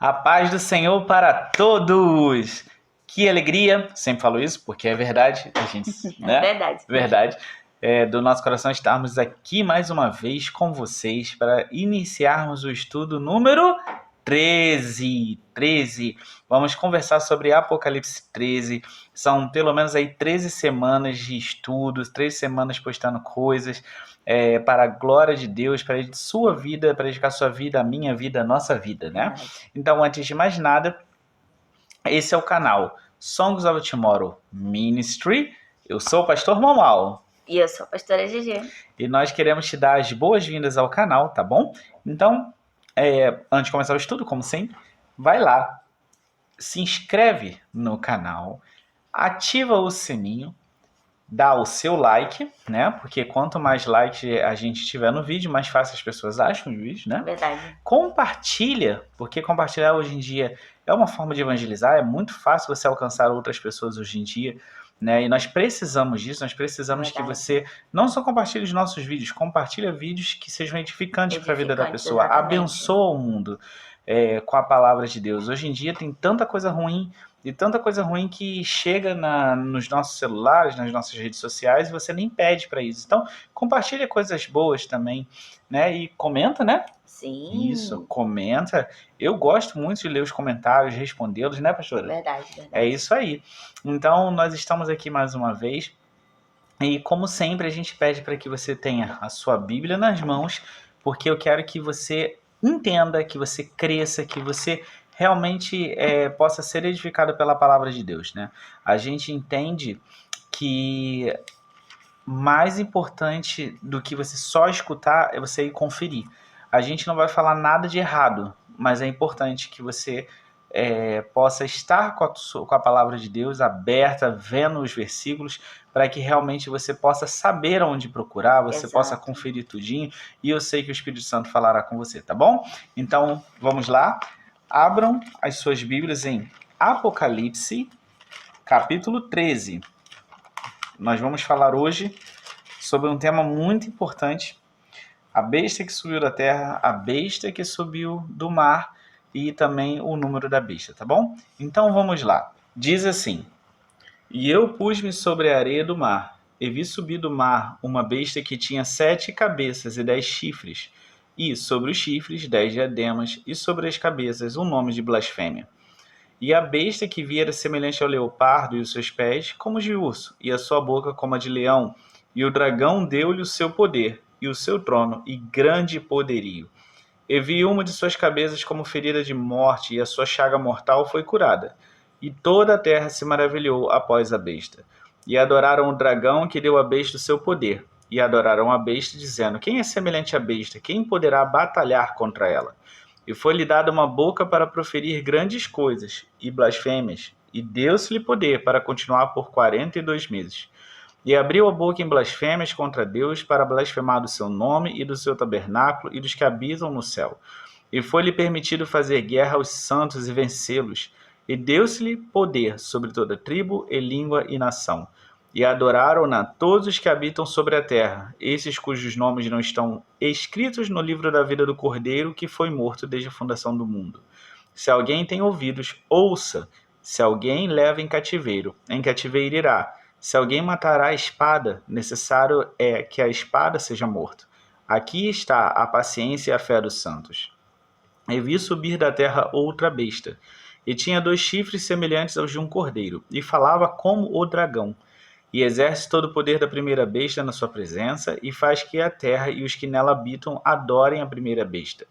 A paz do Senhor para todos! Que alegria! Sempre falo isso porque é verdade, a gente, né? Verdade. Verdade. Do nosso coração estarmos aqui mais uma vez com vocês para iniciarmos o estudo número 13. Vamos conversar sobre Apocalipse 13. São pelo menos aí 13 semanas de estudos, 13 semanas postando coisas para a glória de Deus, para a sua vida, para dedicar a sua vida, a minha vida, a nossa vida, né? Verdade. Então, antes de mais nada, esse é o canal Songs of Tomorrow Ministry. Eu sou o pastor Mamal. E eu sou a pastora GG. E nós queremos te dar as boas-vindas ao canal, tá bom? Então, antes de começar o estudo, como sempre, vai lá, se inscreve no canal, ativa o sininho, dá o seu like, né? Porque quanto mais like a gente tiver no vídeo, mais fácil as pessoas acham os vídeos, né? Verdade. Compartilha, porque compartilhar hoje em dia é uma forma de evangelizar, é muito fácil você alcançar outras pessoas hoje em dia, né? E nós precisamos disso, nós precisamos que você não só compartilhe os nossos vídeos, compartilha vídeos que sejam edificantes para a vida da pessoa, exatamente. abençoa o mundo com a palavra de Deus. Hoje em dia tem tanta coisa ruim, e tanta coisa ruim que chega nos nossos celulares, nas nossas redes sociais, e você nem pede para isso. Então, compartilha coisas boas também, né? E comenta, né? Sim. Isso, comenta. Eu gosto muito de ler os comentários, respondê-los, né, pastora? Verdade. É isso aí. Então, nós estamos aqui mais uma vez. E, como sempre, a gente pede para que você tenha a sua Bíblia nas mãos, porque eu quero que você entenda, que você cresça, que você realmente possa ser edificado pela palavra de Deus, né? A gente entende que mais importante do que você só escutar é você ir conferir. A gente não vai falar nada de errado, mas é importante que você possa estar com a palavra de Deus aberta, vendo os versículos, para que realmente você possa saber onde procurar, você possa conferir tudinho, e eu sei que o Espírito Santo falará com você, tá bom? Então, vamos lá. Abram as suas Bíblias em Apocalipse, capítulo 13. Nós vamos falar hoje sobre um tema muito importante, a besta que subiu da terra, a besta que subiu do mar e também o número da besta, tá bom? Então vamos lá. Diz assim: E eu pus-me sobre a areia do mar, e vi subir do mar uma besta que tinha 7 cabeças e 10 chifres, e sobre os chifres 10 diademas, e sobre as cabeças um nome de blasfêmia. E a besta que vi era semelhante ao leopardo, e os seus pés como de urso, e a sua boca como a de leão. E o dragão deu-lhe o seu poder, e o seu trono, e grande poderio. E vi uma de suas cabeças como ferida de morte, e a sua chaga mortal foi curada. E toda a terra se maravilhou após a besta. E adoraram o dragão que deu à besta o seu poder. E adoraram a besta, dizendo: Quem é semelhante à besta? Quem poderá batalhar contra ela? E foi-lhe dada uma boca para proferir grandes coisas e blasfêmias, e deu-se-lhe poder para continuar por 42 meses. E abriu a boca em blasfêmias contra Deus para blasfemar do seu nome e do seu tabernáculo e dos que habitam no céu. E foi-lhe permitido fazer guerra aos santos e vencê-los. E deu-se-lhe poder sobre toda tribo e língua e nação. E adoraram-na todos os que habitam sobre a terra, esses cujos nomes não estão escritos no livro da vida do Cordeiro, que foi morto desde a fundação do mundo. Se alguém tem ouvidos, ouça. Se alguém leva em cativeiro irá. Se alguém matará a espada, necessário é que a espada seja morta. Aqui está a paciência e a fé dos santos. E vi subir da terra outra besta, e tinha 2 chifres semelhantes aos de um cordeiro, e falava como o dragão. E exerce todo o poder da primeira besta na sua presença, e faz que a terra e os que nela habitam adorem a primeira besta,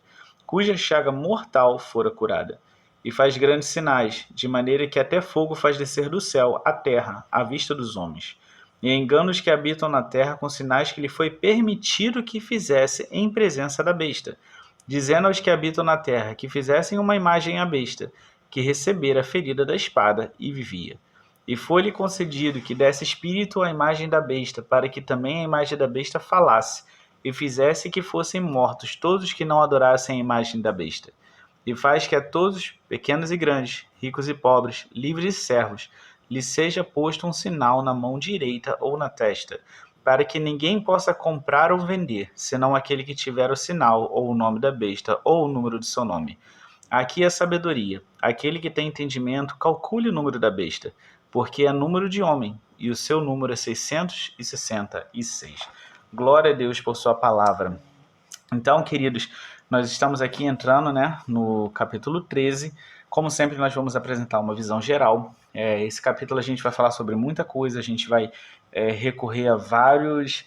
cuja chaga mortal fora curada. E faz grandes sinais, de maneira que até fogo faz descer do céu à terra, à vista dos homens. E engana os que habitam na terra com sinais que lhe foi permitido que fizesse em presença da besta, dizendo aos que habitam na terra que fizessem uma imagem à besta, que recebera a ferida da espada e vivia. E foi-lhe concedido que desse espírito à imagem da besta, para que também a imagem da besta falasse, e fizesse que fossem mortos todos os que não adorassem a imagem da besta. E faz que a todos, pequenos e grandes, ricos e pobres, livres e servos, lhe seja posto um sinal na mão direita ou na testa, para que ninguém possa comprar ou vender, senão aquele que tiver o sinal, ou o nome da besta, ou o número de seu nome. Aqui é sabedoria. Aquele que tem entendimento, calcule o número da besta, porque é número de homem, e o seu número é 666. Glória a Deus por sua palavra. Então, queridos, nós estamos aqui entrando, né, no capítulo 13. Como sempre, nós vamos apresentar uma visão geral. Esse capítulo a gente vai falar sobre muita coisa, a gente vai recorrer a vários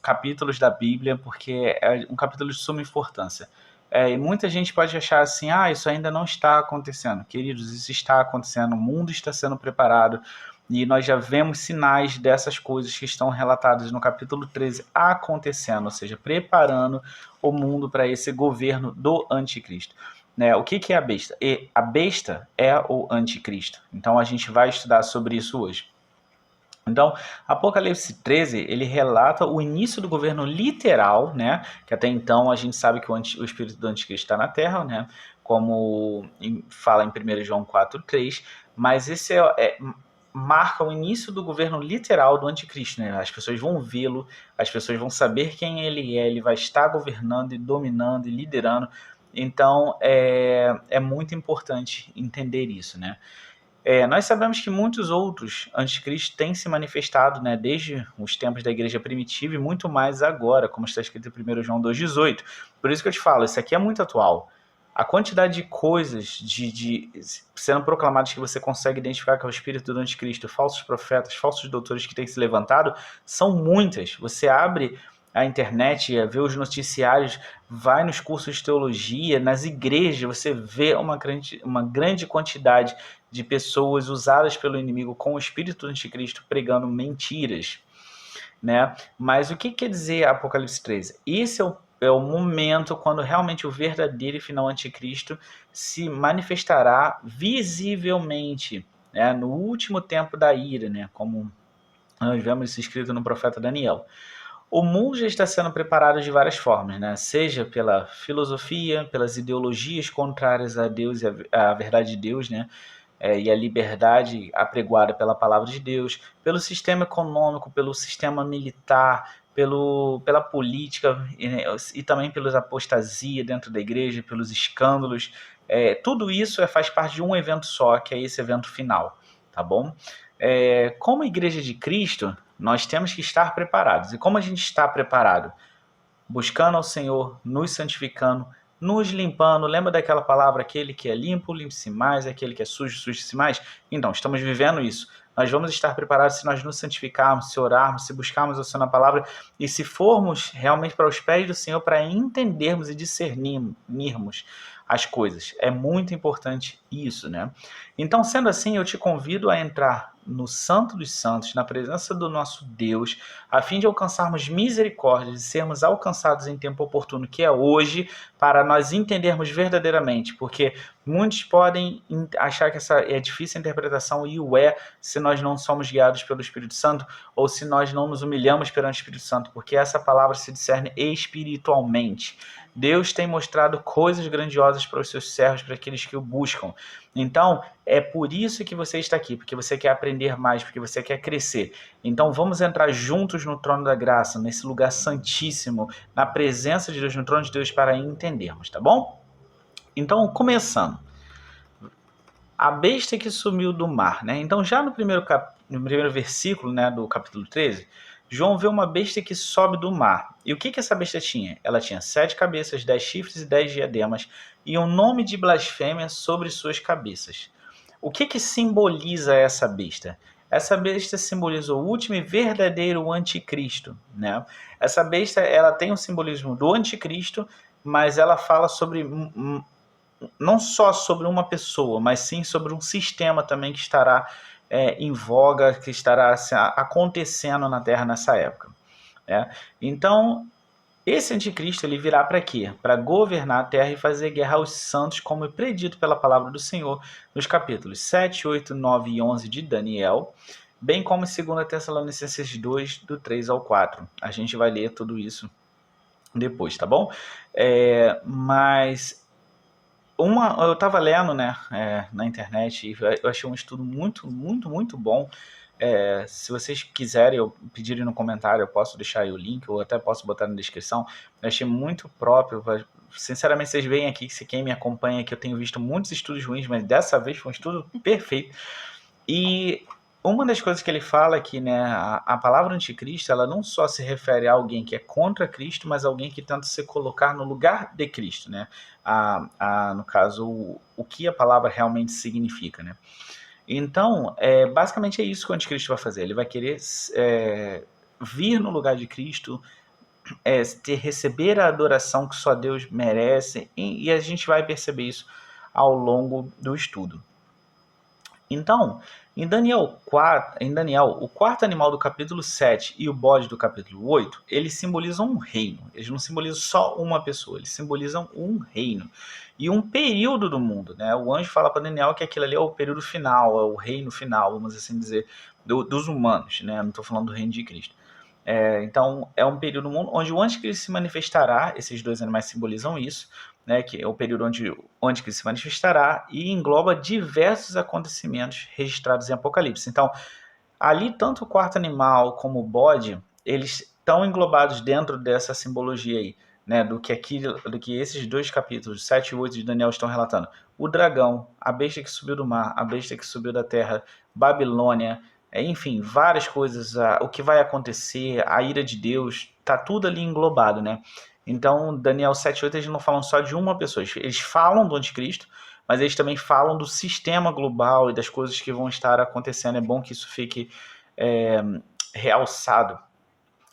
capítulos da Bíblia, porque é um capítulo de suma importância. E muita gente pode achar assim, isso ainda não está acontecendo. Queridos, isso está acontecendo, o mundo está sendo preparado, e nós já vemos sinais dessas coisas que estão relatadas no capítulo 13 acontecendo, ou seja, preparando o mundo para esse governo do anticristo. Né? O que é a besta? A besta é o anticristo. Então a gente vai estudar sobre isso hoje. Então, Apocalipse 13, ele relata o início do governo literal, né? Que até então a gente sabe que o espírito do anticristo está na Terra, né? Como fala em 1 João 4,3, mas esse marca o início do governo literal do anticristo, né? As pessoas vão vê-lo, as pessoas vão saber quem ele vai estar governando e dominando e liderando. Então, é muito importante entender isso, né? Nós sabemos que muitos outros anticristos têm se manifestado, né, desde os tempos da igreja primitiva e muito mais agora, como está escrito em 1 João 2,18. Por isso que eu te falo, isso aqui é muito atual. A quantidade de coisas sendo proclamadas que você consegue identificar que é o espírito do anticristo, falsos profetas, falsos doutores que têm se levantado, são muitas. Você abre a internet, vê os noticiários, vai nos cursos de teologia, nas igrejas, você vê uma grande quantidade de pessoas usadas pelo inimigo com o espírito do anticristo pregando mentiras, né? Mas o que quer dizer Apocalipse 13? Esse é o momento quando realmente o verdadeiro e final anticristo se manifestará visivelmente, né? No último tempo da ira, né? Como nós vemos isso escrito no profeta Daniel. O mundo já está sendo preparado de várias formas, né? Seja pela filosofia, pelas ideologias contrárias a Deus e à verdade de Deus, né? E a liberdade apregoada pela palavra de Deus, pelo sistema econômico, pelo sistema militar, pela política e também pelas apostasia dentro da igreja, pelos escândalos. Tudo isso faz parte de um evento só, que é esse evento final, tá bom? Como igreja de Cristo, nós temos que estar preparados. E como a gente está preparado? Buscando ao Senhor, nos santificando, nos limpando. Lembra daquela palavra, aquele que é limpo, limpe-se mais, aquele que é sujo, suje-se mais? Então, estamos vivendo isso. Nós vamos estar preparados se nós nos santificarmos, se orarmos, se buscarmos o Senhor na palavra e se formos realmente para os pés do Senhor para entendermos e discernirmos as coisas. É muito importante isso, né? Então, sendo assim, eu te convido a entrar no Santo dos Santos, na presença do nosso Deus, a fim de alcançarmos misericórdia, de sermos alcançados em tempo oportuno, que é hoje, para nós entendermos verdadeiramente, porque muitos podem achar que essa é difícil a interpretação, e o se nós não somos guiados pelo Espírito Santo, ou se nós não nos humilhamos perante o Espírito Santo, porque essa palavra se discerne espiritualmente. Deus tem mostrado coisas grandiosas para os seus servos, para aqueles que o buscam. Então, é por isso que você está aqui, porque você quer aprender mais, porque você quer crescer. Então, vamos entrar juntos no trono da graça, nesse lugar santíssimo, na presença de Deus, no trono de Deus, para entendermos, tá bom? Então, começando. A besta que sumiu do mar, né? Então, já no primeiro versículo, né, do capítulo 13, João vê uma besta que sobe do mar. E o que essa besta tinha? Ela tinha 7 cabeças, 10 chifres e 10 diademas, e um nome de blasfêmia sobre suas cabeças. O que simboliza essa besta? Essa besta simboliza o último e verdadeiro anticristo, né? Essa besta, ela tem o simbolismo do anticristo, mas ela fala sobre não só sobre uma pessoa, mas sim sobre um sistema também que estará em voga, que estará assim, acontecendo na Terra nessa época. Né? Então, esse anticristo ele virá para quê? Para governar a Terra e fazer guerra aos santos, como é predito pela palavra do Senhor nos capítulos 7, 8, 9 e 11 de Daniel, bem como em 2 Tessalonicenses 2, do 3 ao 4. A gente vai ler tudo isso depois, tá bom? Mas eu estava lendo, né, na internet, e eu achei um estudo muito, muito, muito bom. Se vocês quiserem pedirem no comentário, eu posso deixar aí o link, ou até posso botar na descrição. Eu achei muito próprio sinceramente, vocês veem aqui, se quem me acompanha aqui, eu tenho visto muitos estudos ruins, mas dessa vez foi um estudo perfeito. E uma das coisas que ele fala é que, né, a palavra anticristo, ela não só se refere a alguém que é contra Cristo, mas a alguém que tenta se colocar no lugar de Cristo, né? No caso, o que a palavra realmente significa, né? Então, basicamente é isso que o anticristo vai fazer. Ele vai querer vir no lugar de Cristo, receber a adoração que só Deus merece, e a gente vai perceber isso ao longo do estudo. Então, em Daniel, o quarto animal do capítulo 7 e o bode do capítulo 8, eles simbolizam um reino. Eles não simbolizam só uma pessoa, eles simbolizam um reino e um período do mundo, né? O anjo fala para Daniel que aquilo ali é o período final, é o reino final, vamos assim dizer, dos humanos, né? Não estou falando do reino de Cristo. Então, é um período onde o anticristo se manifestará, esses dois animais simbolizam isso, né, que é o período onde o anticristo se manifestará e engloba diversos acontecimentos registrados em Apocalipse. Então, ali, tanto o quarto animal como o bode, eles estão englobados dentro dessa simbologia aí, né, do que esses dois capítulos, 7 e 8 de Daniel, estão relatando. O dragão, a besta que subiu do mar, a besta que subiu da terra, Babilônia, enfim, várias coisas, o que vai acontecer, a ira de Deus, tá tudo ali englobado, né? Então, Daniel 7 e 8, eles não falam só de uma pessoa, eles falam do anticristo, mas eles também falam do sistema global e das coisas que vão estar acontecendo. É bom que isso fique realçado,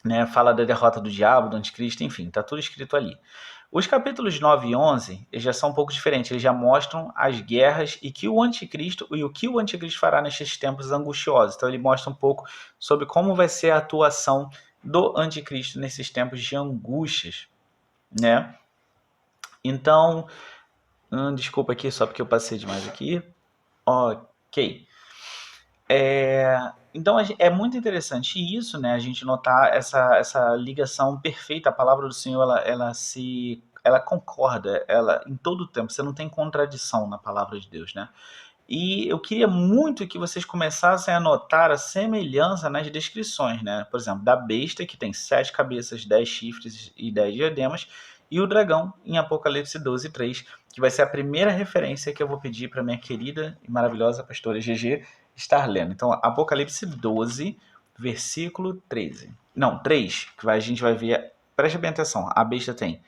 né? Fala da derrota do diabo, do anticristo, enfim, está tudo escrito ali. Os capítulos 9 e 11 eles já são um pouco diferentes, eles já mostram as guerras e o que o anticristo fará nestes tempos angustiosos. Então ele mostra um pouco sobre como vai ser a atuação do anticristo nesses tempos de angústias, né? Então, desculpa aqui, só porque eu passei demais aqui. Ok. Então é muito interessante isso, né? A gente notar essa ligação perfeita. A palavra do Senhor, ela concorda, ela em todo o tempo. Você não tem contradição na palavra de Deus, né? E eu queria muito que vocês começassem a notar a semelhança nas descrições, né? Por exemplo, da besta, que tem 7 cabeças, 10 chifres e 10 diademas, e o dragão, em Apocalipse 12, 3, que vai ser a primeira referência que eu vou pedir para minha querida e maravilhosa pastora GG estar lendo. Então, Apocalipse 12, versículo 13. Não, 3, que a gente vai ver. Preste bem atenção, a besta tem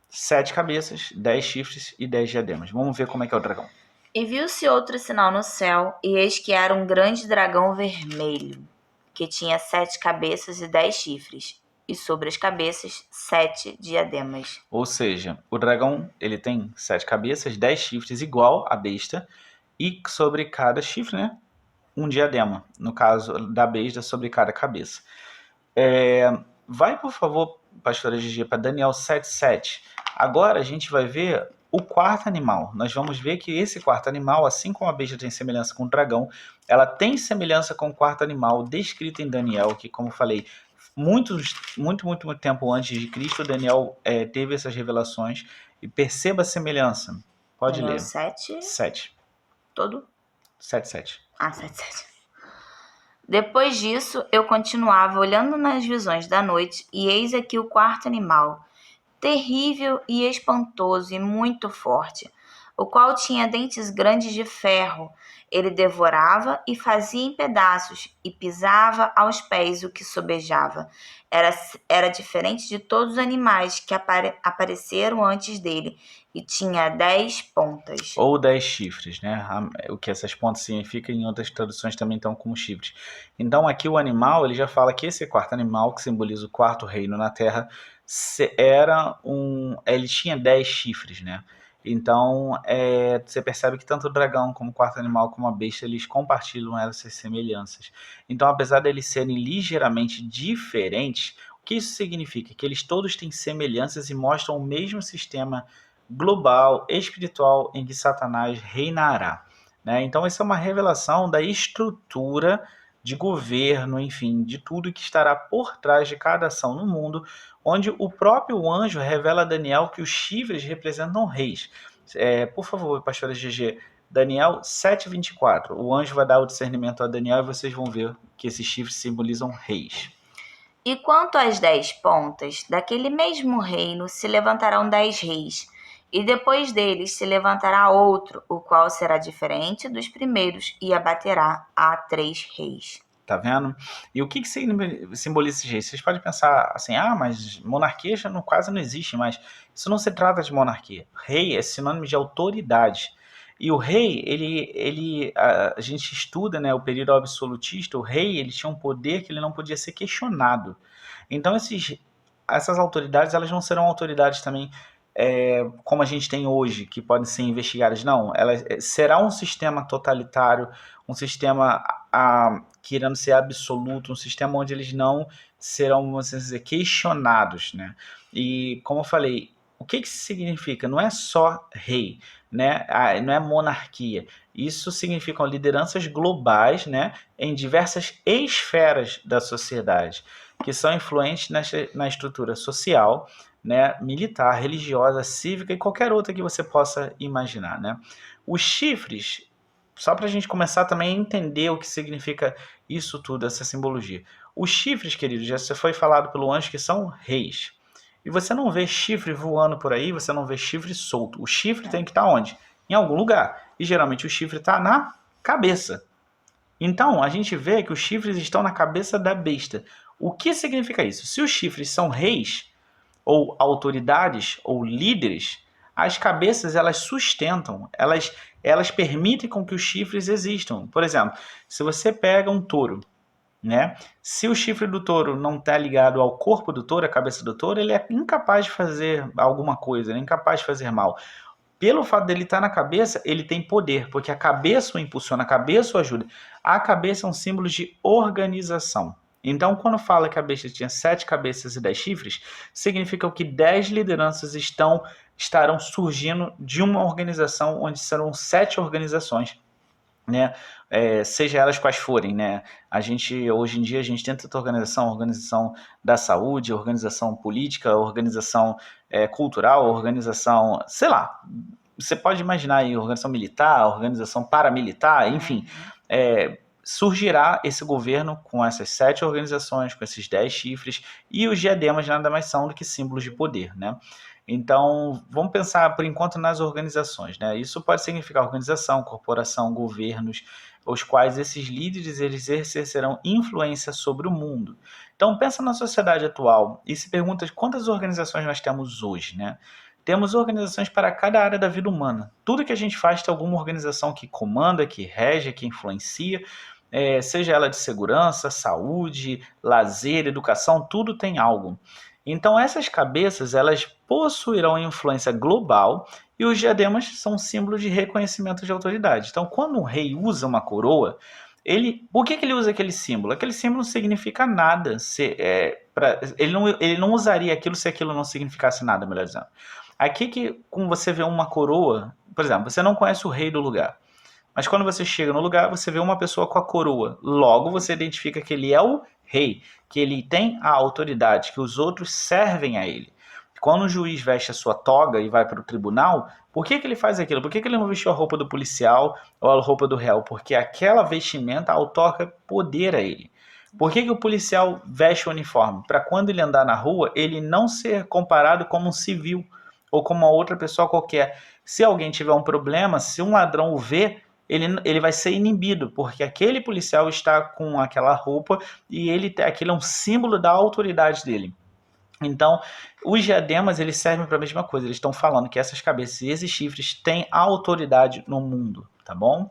7 cabeças, 10 chifres e 10 diademas. Vamos ver como é que é o dragão. E viu-se outro sinal no céu, e eis que era um grande dragão vermelho, que tinha 7 cabeças e 10 chifres, e sobre as cabeças 7 diademas. Ou seja, o dragão ele tem 7 cabeças, 10 chifres, igual a besta, e sobre cada chifre, né, um diadema. No caso da besta, sobre cada cabeça. Vai, por favor, pastora Gigi, para Daniel 7,7. Agora a gente vai ver o quarto animal. Nós vamos ver que esse quarto animal, assim como a besta tem semelhança com o dragão, ela tem semelhança com o quarto animal descrito em Daniel, que, como falei, muito tempo antes de Cristo, Daniel teve essas revelações. E perceba a semelhança. Pode Daniel ler. 7, 7. todo? 7,7. 7. Depois disso, eu continuava olhando nas visões da noite, e eis aqui o quarto animal, terrível e espantoso e muito forte, o qual tinha dentes grandes de ferro. Ele devorava e fazia em pedaços, e pisava aos pés o que sobejava. Era diferente de todos os animais que apareceram antes dele, e tinha 10 pontas. Ou 10 chifres, né? O que essas pontas significam, em outras traduções também estão como chifres. Então aqui o animal, ele já fala que esse quarto animal, que simboliza o quarto reino na Terra, ele tinha 10 chifres, né? Então você percebe que tanto o dragão como o quarto animal como a besta, eles compartilham essas semelhanças. Então, apesar de eles serem ligeiramente diferentes, o que isso significa? Que eles todos têm semelhanças e mostram o mesmo sistema global, espiritual, em que Satanás reinará, né? Então, essa é uma revelação da estrutura de governo, enfim, de tudo que estará por trás de cada ação no mundo, onde o próprio anjo revela a Daniel que os chifres representam reis. Por favor, pastora GG, Daniel 7,24. O anjo vai dar o discernimento a Daniel e vocês vão ver que esses chifres simbolizam reis. E quanto às 10 pontas, daquele mesmo reino se levantarão 10 reis, E depois deles se levantará outro, o qual será diferente dos primeiros, e abaterá a 3 reis. Tá vendo? E o que simboliza esses reis? Vocês podem pensar assim, mas monarquia já quase não existe mais. Isso não se trata de monarquia. Rei é sinônimo de autoridade. E o rei, a gente estuda, né, o período absolutista, o rei ele tinha um poder que ele não podia ser questionado. Então essas autoridades elas não serão autoridades também como a gente tem hoje, que podem ser investigadas. Não, será um sistema totalitário, um sistema querendo ser absoluto, um sistema onde eles não serão, vamos dizer, questionados, né? E como eu falei, o que isso significa? Não é só rei, né? Não é monarquia. Isso significam lideranças globais, né? Em diversas esferas da sociedade, que são influentes na estrutura social, né? Militar, religiosa, cívica e qualquer outra que você possa imaginar, né? Os chifres, só para a gente começar também a entender o que significa isso tudo, essa simbologia. Os chifres, queridos, já foi falado pelo anjo que são reis. E você não vê chifre voando por aí, você não vê chifre solto. O chifre tem que estar onde? Em algum lugar. E geralmente o chifre está na cabeça. Então, a gente vê que os chifres estão na cabeça da besta. O que significa isso? Se os chifres são reis, ou autoridades, ou líderes, as cabeças elas sustentam, elas permitem com que os chifres existam. Por exemplo, se você pega um touro, né? Se o chifre do touro não está ligado ao corpo do touro, à cabeça do touro, ele é incapaz de fazer alguma coisa, ele é incapaz de fazer mal. Pelo fato dele estar na cabeça, ele tem poder, porque a cabeça o impulsiona, a cabeça o ajuda. A cabeça é um símbolo de organização. Então, quando fala que a besta tinha 7 cabeças e 10 chifres, significa que 10 lideranças estarão surgindo de uma organização onde serão 7 organizações, né? Seja elas quais forem, né? Hoje em dia, a gente tem tanta organização da saúde, organização política, organização cultural, organização, sei lá, você pode imaginar aí, organização militar, organização paramilitar, enfim, surgirá esse governo com essas 7 organizações, com esses 10 chifres, e os diademas nada mais são do que símbolos de poder, né? Então, vamos pensar por enquanto nas organizações, né? Isso pode significar organização, corporação, governos, os quais esses líderes eles exercerão influência sobre o mundo. Então, pensa na sociedade atual e se pergunta quantas organizações nós temos hoje, né? Temos organizações para cada área da vida humana. Tudo que a gente faz tem alguma organização que comanda, que rege, que influencia, seja ela de segurança, saúde, lazer, educação, tudo tem algo. Então essas cabeças elas possuirão influência global e os diademas são símbolos de reconhecimento de autoridade. Então quando um rei usa uma coroa, por que ele usa aquele símbolo? Aquele símbolo não significa nada. Ele não usaria aquilo se aquilo não significasse nada, melhor dizendo. Aqui como você vê uma coroa, por exemplo, você não conhece o rei do lugar. Mas quando você chega no lugar, você vê uma pessoa com a coroa. Logo, você identifica que ele é o rei, que ele tem a autoridade, que os outros servem a ele. Quando o juiz veste a sua toga e vai para o tribunal, por que ele faz aquilo? Por que ele não vestiu a roupa do policial ou a roupa do réu? Porque aquela vestimenta outorga poder a ele. Por que o policial veste o uniforme? Para quando ele andar na rua, ele não ser comparado como um civil ou como uma outra pessoa qualquer. Se alguém tiver um problema, se um ladrão o vê, ele vai ser inibido, porque aquele policial está com aquela roupa e aquilo é um símbolo da autoridade dele. Então, os diademas eles servem para a mesma coisa. Eles estão falando que essas cabeças e esses chifres têm autoridade no mundo, tá bom?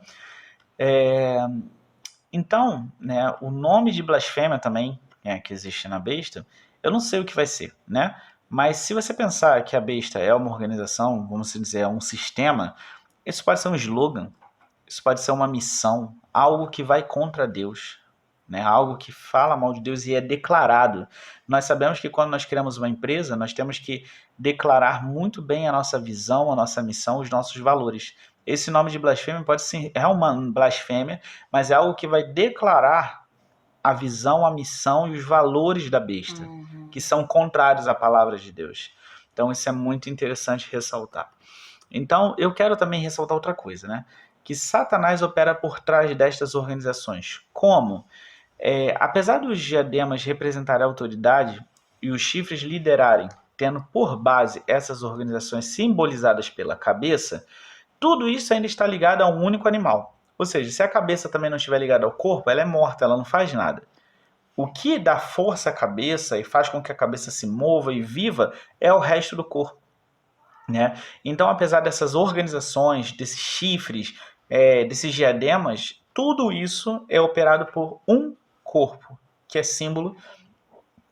Então, né, o nome de blasfêmia também, que existe na besta, eu não sei o que vai ser, né? Mas se você pensar que a besta é uma organização, vamos dizer, é um sistema, isso pode ser um slogan, isso pode ser uma missão, algo que vai contra Deus, né? Algo que fala mal de Deus e é declarado. Nós sabemos que quando nós criamos uma empresa, nós temos que declarar muito bem a nossa visão, a nossa missão, os nossos valores. Esse nome de blasfêmia pode ser uma blasfêmia, mas é algo que vai declarar a visão, a missão e os valores da besta, que são contrários à palavra de Deus. Então isso é muito interessante ressaltar. Então eu quero também ressaltar outra coisa, né? Que Satanás opera por trás destas organizações. Como? Apesar dos diademas representarem a autoridade e os chifres liderarem tendo por base essas organizações simbolizadas pela cabeça, tudo isso ainda está ligado a um único animal. Ou seja, se a cabeça também não estiver ligada ao corpo, ela é morta, ela não faz nada. O que dá força à cabeça e faz com que a cabeça se mova e viva é o resto do corpo, né? Então, apesar dessas organizações, desses chifres, desses diademas, tudo isso é operado por um corpo, que é símbolo,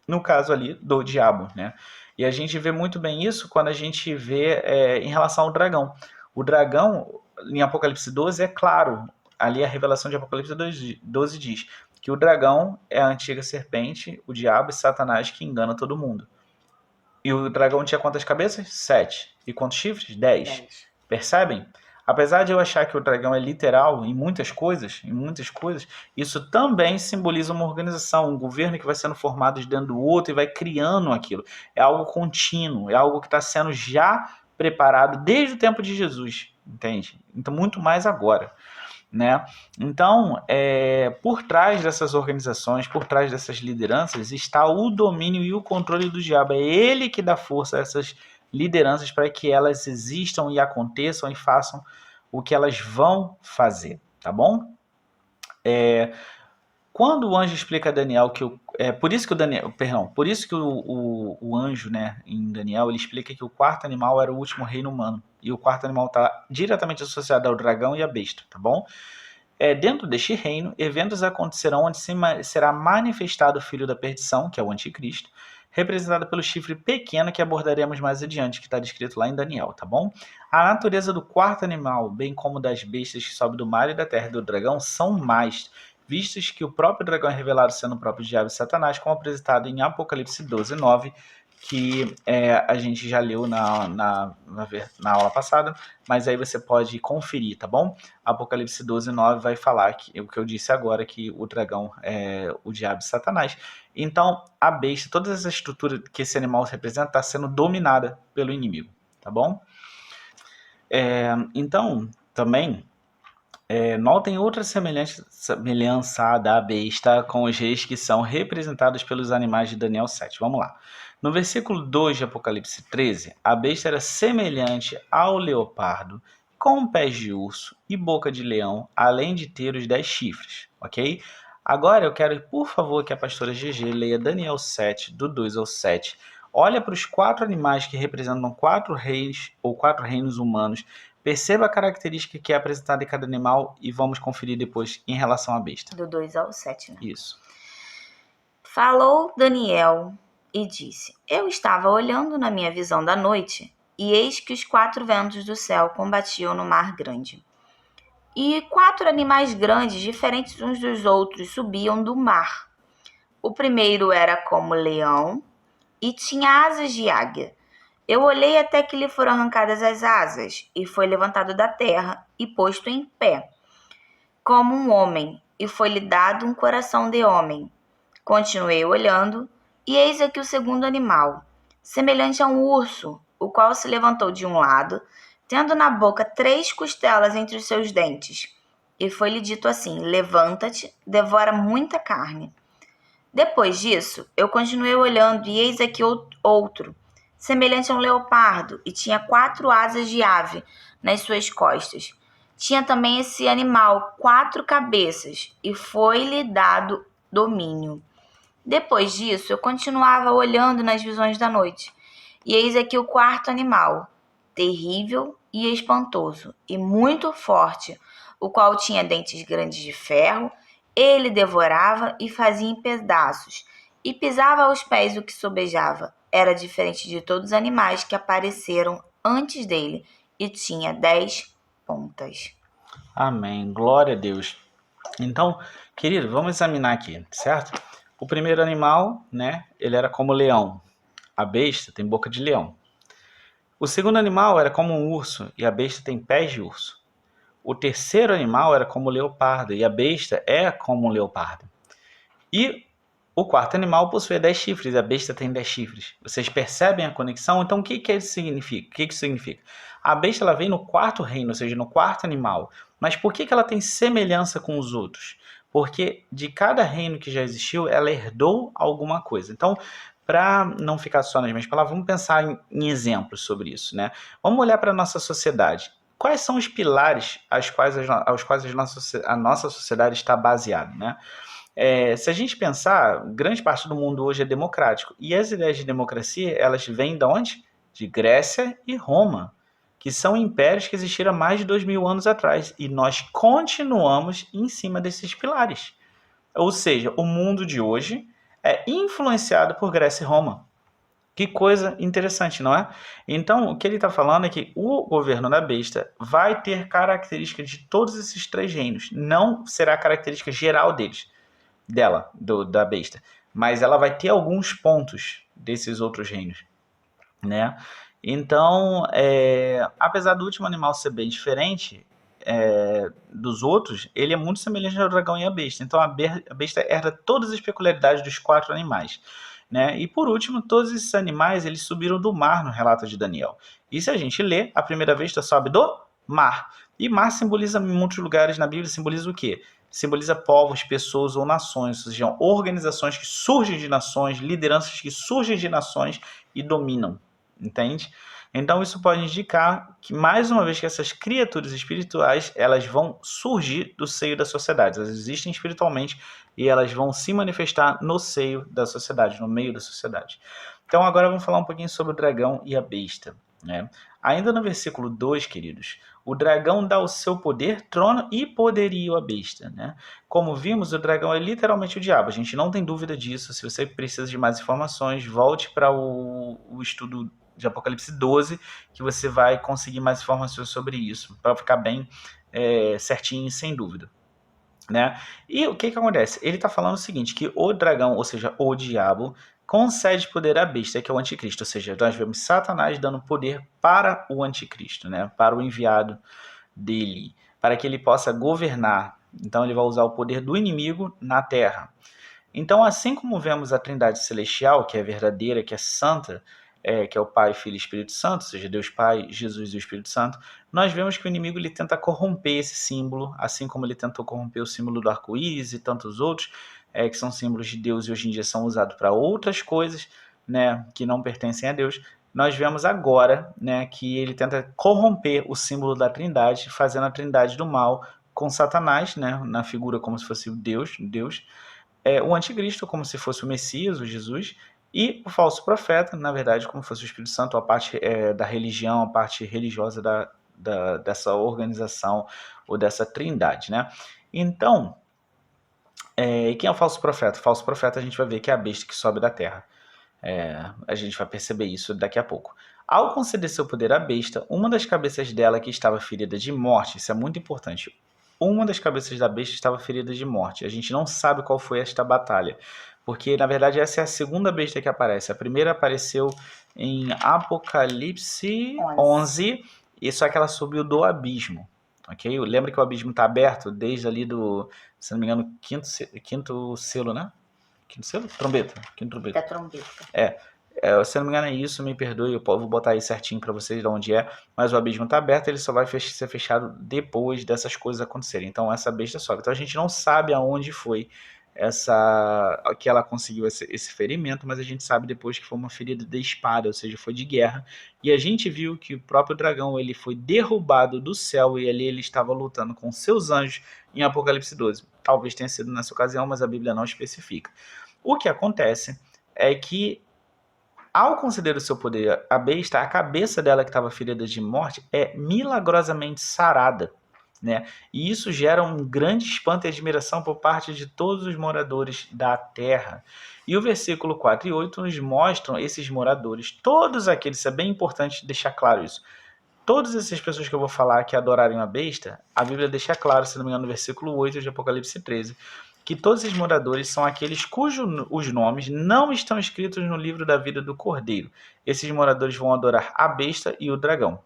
no caso ali, do diabo, né? E a gente vê muito bem isso quando a gente vê em relação ao dragão. O dragão, em Apocalipse 12, é claro, ali a revelação de Apocalipse 12 diz que o dragão é a antiga serpente, o diabo e Satanás que engana todo mundo. E o dragão tinha quantas cabeças? 7. E quantos chifres? 10. Percebem? Apesar de eu achar que o dragão é literal em muitas coisas, isso também simboliza uma organização, um governo que vai sendo formado de dentro do outro e vai criando aquilo. É algo contínuo, é algo que está sendo já preparado desde o tempo de Jesus, entende? Então, muito mais agora, né? Então, por trás dessas organizações, por trás dessas lideranças, está o domínio e o controle do diabo. É ele que dá força a essas lideranças para que elas existam e aconteçam e façam o que elas vão fazer, tá bom? Quando o anjo explica a Daniel que por isso que o anjo, né, em Daniel, ele explica que o quarto animal era o último reino humano e o quarto animal está diretamente associado ao dragão e à besta, tá bom? Dentro deste reino, eventos acontecerão onde será manifestado o filho da perdição, que é o anticristo, representado pelo chifre pequeno que abordaremos mais adiante, que está descrito lá em Daniel, tá bom? A natureza do quarto animal, bem como das bestas que sobem do mar e da terra e do dragão, são mais, vistos que o próprio dragão é revelado sendo o próprio diabo e Satanás, como apresentado em Apocalipse 12, 9, que a gente já leu na aula passada, mas aí você pode conferir, tá bom? Apocalipse 12, 9 vai falar o que eu disse agora, que o dragão é o diabo e Satanás. Então, a besta, toda essa estrutura que esse animal representa, está sendo dominada pelo inimigo, tá bom? Então, também, notem outra semelhança da besta com os reis que são representados pelos animais de Daniel 7. Vamos lá. No versículo 2 de Apocalipse 13, a besta era semelhante ao leopardo, com pés de urso e boca de leão, além de ter os 10 chifres, ok? Agora eu quero, por favor, que a pastora GG leia Daniel 7, do 2 ao 7. Olha para os 4 animais que representam 4 reis ou 4 reinos humanos. Perceba a característica que é apresentada em cada animal e vamos conferir depois em relação à besta. Do 2 ao 7, né? Isso. Falou Daniel e disse: Eu estava olhando na minha visão da noite, e eis que os 4 ventos do céu combatiam no mar grande. E 4 animais grandes, diferentes uns dos outros, subiam do mar. O primeiro era como leão e tinha asas de águia. Eu olhei até que lhe foram arrancadas as asas, e foi levantado da terra e posto em pé, como um homem, e foi-lhe dado um coração de homem. Continuei olhando, e eis aqui o segundo animal, semelhante a um urso, o qual se levantou de um lado, tendo na boca 3 costelas entre os seus dentes. E foi-lhe dito assim: Levanta-te, devora muita carne. Depois disso, eu continuei olhando, e eis aqui outro, semelhante a um leopardo, e tinha 4 asas de ave nas suas costas. Tinha também esse animal 4 cabeças, e foi-lhe dado domínio. Depois disso, eu continuava olhando nas visões da noite, e eis aqui o quarto animal, terrível e espantoso, e muito forte, o qual tinha dentes grandes de ferro. Ele devorava e fazia em pedaços, e pisava aos pés o que sobejava. Era diferente de todos os animais que apareceram antes dele, e tinha 10 pontas. Amém. Glória a Deus. Então, querido, vamos examinar aqui, certo? O primeiro animal, né, ele era como leão. A besta tem boca de leão. O segundo animal era como um urso, e a besta tem pés de urso. O terceiro animal era como o leopardo, e a besta é como um leopardo. E o quarto animal possui 10 chifres, a besta tem 10 chifres. Vocês percebem a conexão? Então, o que isso significa? O que isso significa? A besta ela vem no quarto reino, ou seja, no quarto animal. Mas por que ela tem semelhança com os outros? Porque de cada reino que já existiu, ela herdou alguma coisa. Então, para não ficar só nas minhas palavras, vamos pensar em exemplos sobre isso, né? Vamos olhar para a nossa sociedade. Quais são os pilares aos quais a nossa sociedade está baseada, né? Se a gente pensar, grande parte do mundo hoje é democrático. E as ideias de democracia, elas vêm de onde? De Grécia e Roma, que são impérios que existiram há mais de 2000 anos atrás. E nós continuamos em cima desses pilares. Ou seja, o mundo de hoje é influenciado por Grécia e Roma. Que coisa interessante, não é? Então, o que ele está falando é que o governo da besta vai ter características de todos esses três reinos. Não será a característica geral da besta. Mas ela vai ter alguns pontos desses outros reinos, né? Então, apesar do último animal ser bem diferente dos outros, ele é muito semelhante ao dragão e à besta. Então, a besta herda todas as peculiaridades dos 4 animais, né? E por último, todos esses animais eles subiram do mar no relato de Daniel. E se a gente lê, a primeira besta sobe do mar. E mar simboliza, em muitos lugares na Bíblia, simboliza o quê? Simboliza povos, pessoas ou nações, ou seja, organizações que surgem de nações, lideranças que surgem de nações e dominam, entende? Então isso pode indicar que, mais uma vez, que essas criaturas espirituais, elas vão surgir do seio da sociedade. Elas existem espiritualmente e elas vão se manifestar no seio da sociedade, no meio da sociedade. Então agora vamos falar um pouquinho sobre o dragão e a besta, né? Ainda no versículo 2, queridos, o dragão dá o seu poder, trono e poderio à besta, né? Como vimos, o dragão é literalmente o diabo. A gente não tem dúvida disso. Se você precisa de mais informações, volte para o estudo de Apocalipse 12, que você vai conseguir mais informações sobre isso, para ficar bem certinho e sem dúvida, né? E o que acontece? Ele está falando o seguinte, que o dragão, ou seja, o diabo, concede poder à besta, que é o anticristo, ou seja, nós vemos Satanás dando poder para o anticristo, né? Para o enviado dele, para que ele possa governar. Então ele vai usar o poder do inimigo na terra. Então, assim como vemos a Trindade Celestial, que é verdadeira, que é santa, que é o Pai, Filho e Espírito Santo, ou seja, Deus Pai, Jesus e o Espírito Santo, nós vemos que o inimigo ele tenta corromper esse símbolo, assim como ele tentou corromper o símbolo do arco-íris e tantos outros, que são símbolos de Deus e hoje em dia são usados para outras coisas, né, que não pertencem a Deus. Nós vemos agora, né, que ele tenta corromper o símbolo da Trindade, fazendo a Trindade do mal com Satanás, né, na figura como se fosse o Deus, o anticristo como se fosse o Messias, o Jesus, e o falso profeta, na verdade, como se fosse o Espírito Santo, a parte da religião, a parte religiosa dessa organização ou dessa trindade, né? Então, quem é o falso profeta? O falso profeta a gente vai ver que é a besta que sobe da terra. A gente vai perceber isso daqui a pouco. Ao conceder seu poder à besta, uma das cabeças dela que estava ferida de morte, isso é muito importante, uma das cabeças da besta estava ferida de morte. A gente não sabe qual foi esta batalha, porque na verdade essa é a segunda besta que aparece. A primeira apareceu em Apocalipse 11, e só que ela subiu do abismo. Ok? Lembra que o abismo está aberto desde ali se não me engano, quinto selo, né? Quinto selo? Trombeta. Quinto trombeta. Da trombeta. Se não me engano é isso, me perdoe, eu vou botar aí certinho para vocês de onde é, mas o abismo está aberto, ele só vai ser fechado depois dessas coisas acontecerem. Então essa besta sobe. Então a gente não sabe aonde foi que ela conseguiu esse ferimento, mas a gente sabe depois que foi uma ferida de espada, ou seja, foi de guerra. E a gente viu que o próprio dragão ele foi derrubado do céu e ali ele estava lutando com seus anjos em Apocalipse 12. Talvez tenha sido nessa ocasião, mas a Bíblia não especifica. O que acontece é que, ao conceder o seu poder à besta, a cabeça dela que estava ferida de morte é milagrosamente sarada, né? E isso gera um grande espanto e admiração por parte de todos os moradores da terra. E o versículo 4 e 8 nos mostram esses moradores, todos aqueles, isso é bem importante deixar claro isso, todas essas pessoas que eu vou falar que adorarem a besta, a Bíblia deixa claro, se não me engano, no versículo 8 de Apocalipse 13, que todos esses moradores são aqueles cujos os nomes não estão escritos no livro da vida do Cordeiro. Esses moradores vão adorar a besta e o dragão.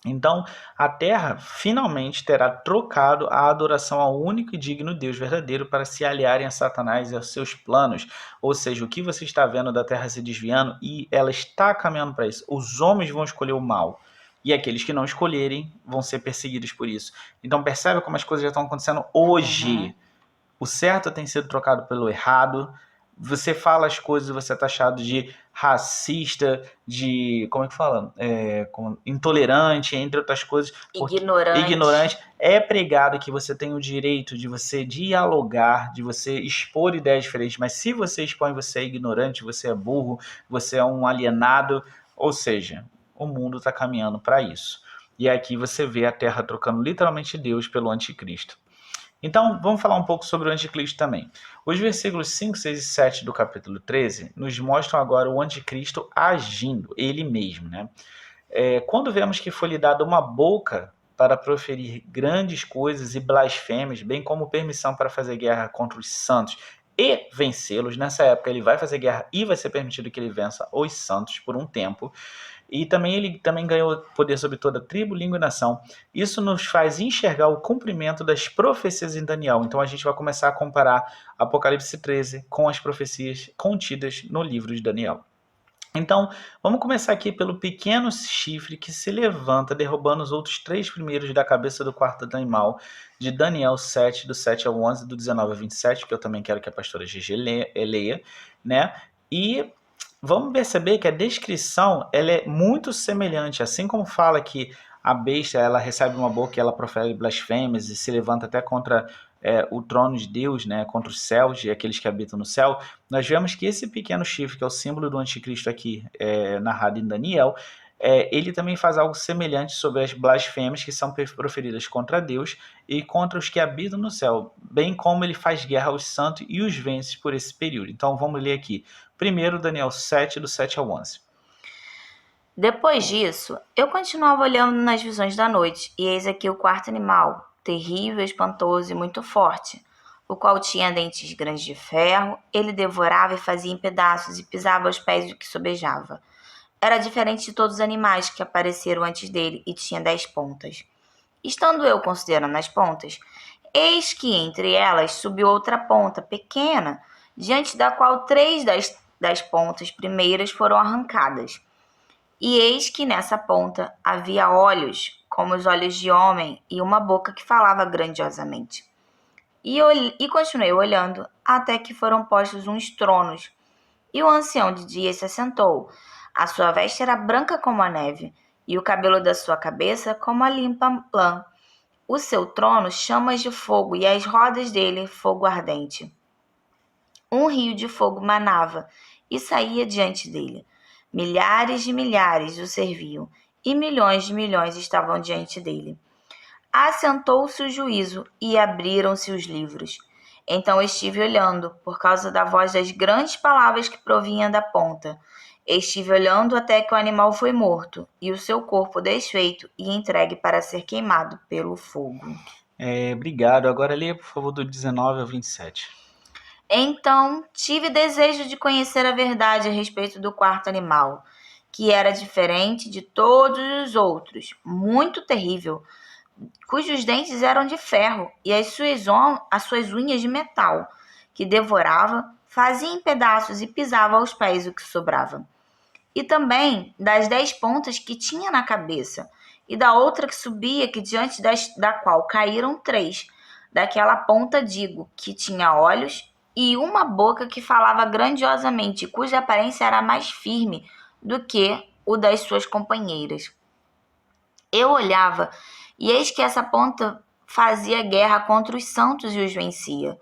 Então, a terra finalmente terá trocado a adoração ao único e digno Deus verdadeiro para se aliarem a Satanás e aos seus planos. Ou seja, o que você está vendo da terra se desviando, e ela está caminhando para isso. Os homens vão escolher o mal. E aqueles que não escolherem vão ser perseguidos por isso. Então, percebe como as coisas já estão acontecendo hoje. O certo tem sido trocado pelo errado, você fala as coisas, você é taxado de racista, de, como é que fala? Intolerante, entre outras coisas. Ignorante. É pregado que você tem o direito de você dialogar, de você expor ideias diferentes, mas se você expõe, você é ignorante, você é burro, você é um alienado, ou seja, o mundo está caminhando para isso. E aqui você vê a Terra trocando literalmente Deus pelo anticristo. Então, vamos falar um pouco sobre o anticristo também. Os versículos 5, 6 e 7 do capítulo 13 nos mostram agora o anticristo agindo, ele mesmo, né? Quando vemos que foi lhe dada uma boca para proferir grandes coisas e blasfêmias, bem como permissão para fazer guerra contra os santos e vencê-los, nessa época ele vai fazer guerra e vai ser permitido que ele vença os santos por um tempo. E também ele também ganhou poder sobre toda tribo, língua e nação. Isso nos faz enxergar o cumprimento das profecias em Daniel. Então a gente vai começar a comparar Apocalipse 13 com as profecias contidas no livro de Daniel. Então, vamos começar aqui pelo pequeno chifre que se levanta, derrubando os outros 3 primeiros da cabeça do quarto animal, de Daniel 7, do 7 ao 11, do 19 ao 27, que eu também quero que a pastora Gigi leia, né? E vamos perceber que a descrição ela é muito semelhante, assim como fala que a besta ela recebe uma boca e ela profere blasfêmias e se levanta até contra o trono de Deus, né, contra os céus e aqueles que habitam no céu. Nós vemos que esse pequeno chifre, que é o símbolo do anticristo aqui narrado em Daniel, ele também faz algo semelhante sobre as blasfêmias que são proferidas contra Deus e contra os que habitam no céu, bem como ele faz guerra aos santos e os vence por esse período. Então vamos ler aqui. Primeiro Daniel 7, do 7 ao 11. Depois disso, eu continuava olhando nas visões da noite, e eis aqui o quarto animal, terrível, espantoso e muito forte, o qual tinha dentes grandes de ferro. Ele devorava e fazia em pedaços e pisava aos pés do que sobejava. Era diferente de todos os animais que apareceram antes dele e tinha 10 pontas. Estando eu considerando as pontas, eis que entre elas subiu outra ponta pequena, diante da qual 3 das pontas primeiras foram arrancadas. E eis que nessa ponta havia olhos, como os olhos de homem, e uma boca que falava grandiosamente. E continuei olhando, até que foram postos uns tronos. E o ancião de dias se assentou. A sua veste era branca como a neve, e o cabelo da sua cabeça como a limpa lã. O seu trono chamas de fogo, e as rodas dele fogo ardente. Um rio de fogo manava e saía diante dele. Milhares de milhares o serviam, e milhões de milhões estavam diante dele. Assentou-se o juízo, e abriram-se os livros. Então estive olhando, por causa da voz das grandes palavras que provinham da ponta. Estive olhando até que o animal foi morto, e o seu corpo desfeito e entregue para ser queimado pelo fogo. Obrigado. Agora leia, por favor, do 19 ao 27. Então tive desejo de conhecer a verdade a respeito do quarto animal, que era diferente de todos os outros, muito terrível, cujos dentes eram de ferro e as suas unhas de metal, que devorava, fazia em pedaços e pisava aos pés o que sobrava. E também das 10 pontas que tinha na cabeça, e da outra que subia, que diante da qual caíram 3, daquela ponta digo, que tinha olhos, e uma boca que falava grandiosamente, cuja aparência era mais firme do que o das suas companheiras. Eu olhava, e eis que essa ponta fazia guerra contra os santos e os vencia,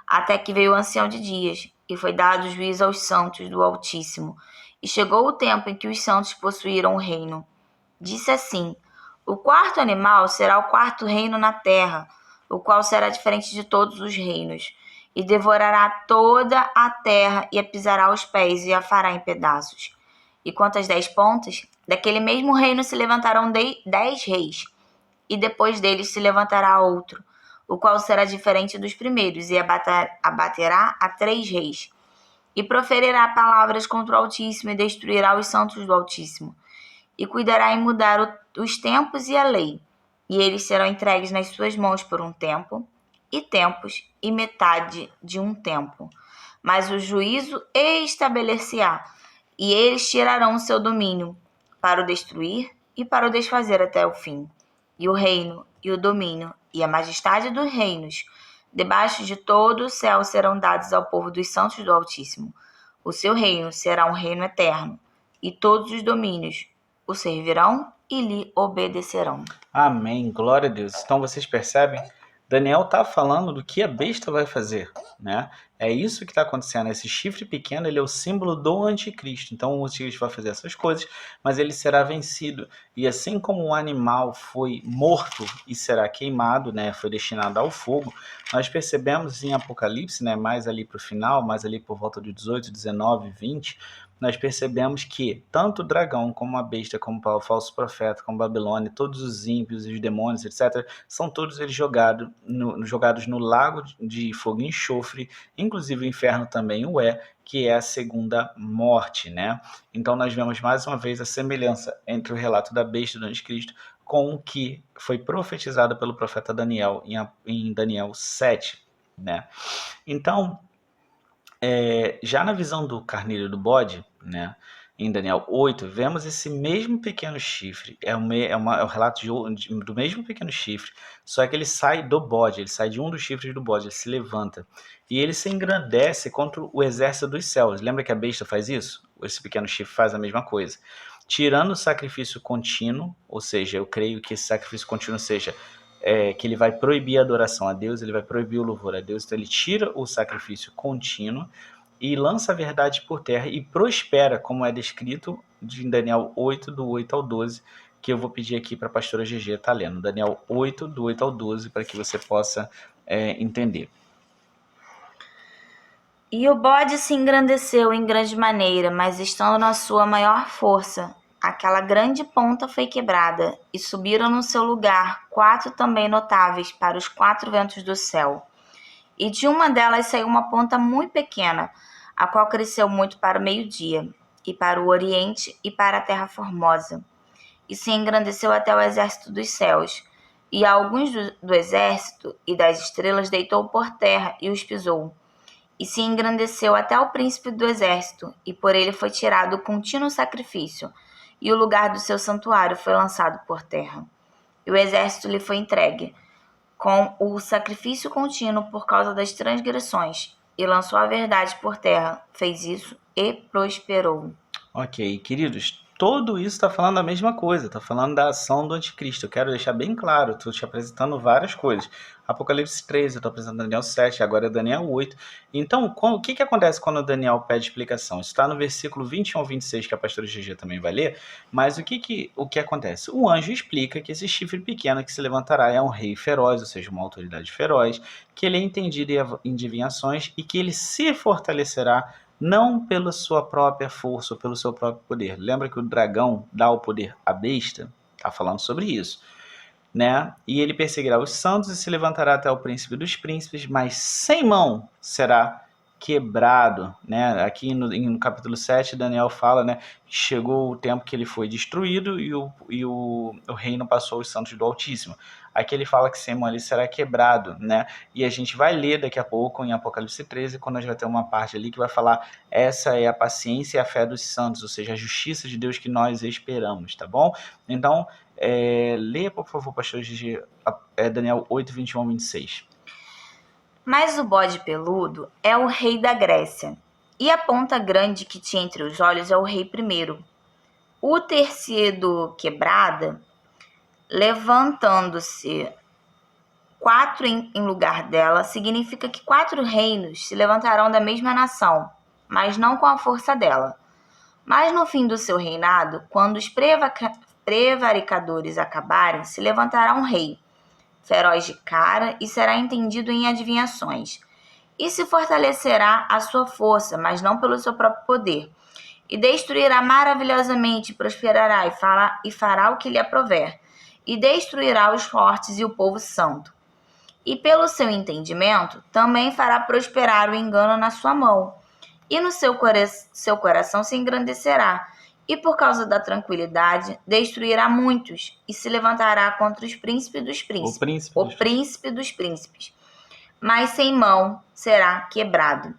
até que veio o ancião de dias, e foi dado juízo aos santos do Altíssimo, e chegou o tempo em que os santos possuíram o reino. Disse assim: o quarto animal será o quarto reino na terra, o qual será diferente de todos os reinos, e devorará toda a terra e a pisará aos pés e a fará em pedaços. E quanto às 10 pontas, daquele mesmo reino se levantarão 10 reis, e depois deles se levantará outro, o qual será diferente dos primeiros, e abaterá a 3 reis, e proferirá palavras contra o Altíssimo, e destruirá os santos do Altíssimo, e cuidará em mudar os tempos e a lei, e eles serão entregues nas suas mãos por um tempo, e tempos, e metade de um tempo. Mas o juízo estabelecerá, e eles tirarão o seu domínio, para o destruir e para o desfazer até o fim. E o reino, e o domínio, e a majestade dos reinos Debaixo de todo o céu serão dados ao povo dos santos do Altíssimo. O seu reino será um reino eterno, e todos os domínios o servirão e lhe obedecerão. Amém, glória a Deus. Então vocês percebem? Daniel está falando do que a besta vai fazer, né? É isso que está acontecendo. Esse chifre pequeno, ele é o símbolo do anticristo. Então o anticristo vai fazer essas coisas, mas ele será vencido. E assim como um animal foi morto e será queimado, né? Foi destinado ao fogo, nós percebemos em Apocalipse, né? Mais ali para o final, mais ali por volta de 18, 19, 20, nós percebemos que tanto o dragão, como a besta, como o falso profeta, como Babilônia, todos os ímpios e os demônios, etc., são todos eles jogados no lago de fogo e enxofre, inclusive o inferno também o é, que é a segunda morte, né? Então nós vemos mais uma vez a semelhança entre o relato da besta e do anticristo com o que foi profetizado pelo profeta Daniel em Daniel 7, né? Então, já na visão do carneiro e do bode, né, em Daniel 8, vemos esse mesmo pequeno chifre, é o relato do mesmo pequeno chifre, só que ele sai do bode, ele sai de um dos chifres do bode, ele se levanta, e ele se engrandece contra o exército dos céus. Lembra que a besta faz isso? Esse pequeno chifre faz a mesma coisa. Tirando o sacrifício contínuo, ou seja, eu creio que esse sacrifício contínuo seja que ele vai proibir a adoração a Deus, ele vai proibir o louvor a Deus, então ele tira o sacrifício contínuo e lança a verdade por terra e prospera, como é descrito em Daniel 8, do 8 ao 12, que eu vou pedir aqui para a pastora GG estar lendo. Daniel 8, do 8 ao 12, para que você possa entender. E o bode se engrandeceu em grande maneira, mas estando na sua maior força, aquela grande ponta foi quebrada, e subiram no seu lugar 4 também notáveis para os 4 ventos do céu. E de uma delas saiu uma ponta muito pequena, a qual cresceu muito para o meio-dia, e para o oriente, e para a terra formosa. E se engrandeceu até o exército dos céus, e a alguns do exército e das estrelas deitou por terra e os pisou. E se engrandeceu até o príncipe do exército, e por ele foi tirado o contínuo sacrifício, e o lugar do seu santuário foi lançado por terra. E o exército lhe foi entregue, com o sacrifício contínuo por causa das transgressões, e lançou a verdade por terra, fez isso e prosperou. Ok, queridos, tudo isso está falando a mesma coisa, está falando da ação do anticristo. Eu quero deixar bem claro, estou te apresentando várias coisas. Apocalipse 13, eu estou apresentando Daniel 7, agora é Daniel 8. Então, o que acontece quando Daniel pede explicação? Isso está no versículo 21 ao 26, que a pastora GG também vai ler. Mas o que acontece? O anjo explica que esse chifre pequeno que se levantará é um rei feroz, ou seja, uma autoridade feroz, que ele é entendido em adivinhações e que ele se fortalecerá não pela sua própria força ou pelo seu próprio poder. Lembra que o dragão dá o poder à besta? Está falando sobre isso, né? E ele perseguirá os santos e se levantará até o príncipe dos príncipes, mas sem mão será quebrado, né? Aqui no capítulo 7, Daniel fala, né? Chegou o tempo que ele foi destruído e o reino passou aos santos do Altíssimo. Aqui ele fala que sem mão ele será quebrado, né? E a gente vai ler daqui a pouco em Apocalipse 13, quando a gente vai ter uma parte ali que vai falar essa é a paciência e a fé dos santos, ou seja, a justiça de Deus que nós esperamos, tá bom? Então, leia, por favor, pastor Gigi, Daniel 8, 21 ao 26. Mas o bode peludo é o rei da Grécia, e a ponta grande que tinha entre os olhos é o rei primeiro. O ter sido quebrada, levantando-se 4 em lugar dela, significa que 4 reinos se levantarão da mesma nação, mas não com a força dela. Mas no fim do seu reinado, quando os prevaricadores acabarem, se levantará um rei, feroz de cara, e será entendido em adivinhações. E se fortalecerá a sua força, mas não pelo seu próprio poder. E destruirá maravilhosamente, prosperará e fará o que lhe aprouver. E destruirá os fortes e o povo santo. E pelo seu entendimento, também fará prosperar o engano na sua mão. E no seu coração se engrandecerá. E por causa da tranquilidade, destruirá muitos, e se levantará contra os príncipes dos príncipes. O príncipe dos príncipes. Mas sem mão será quebrado.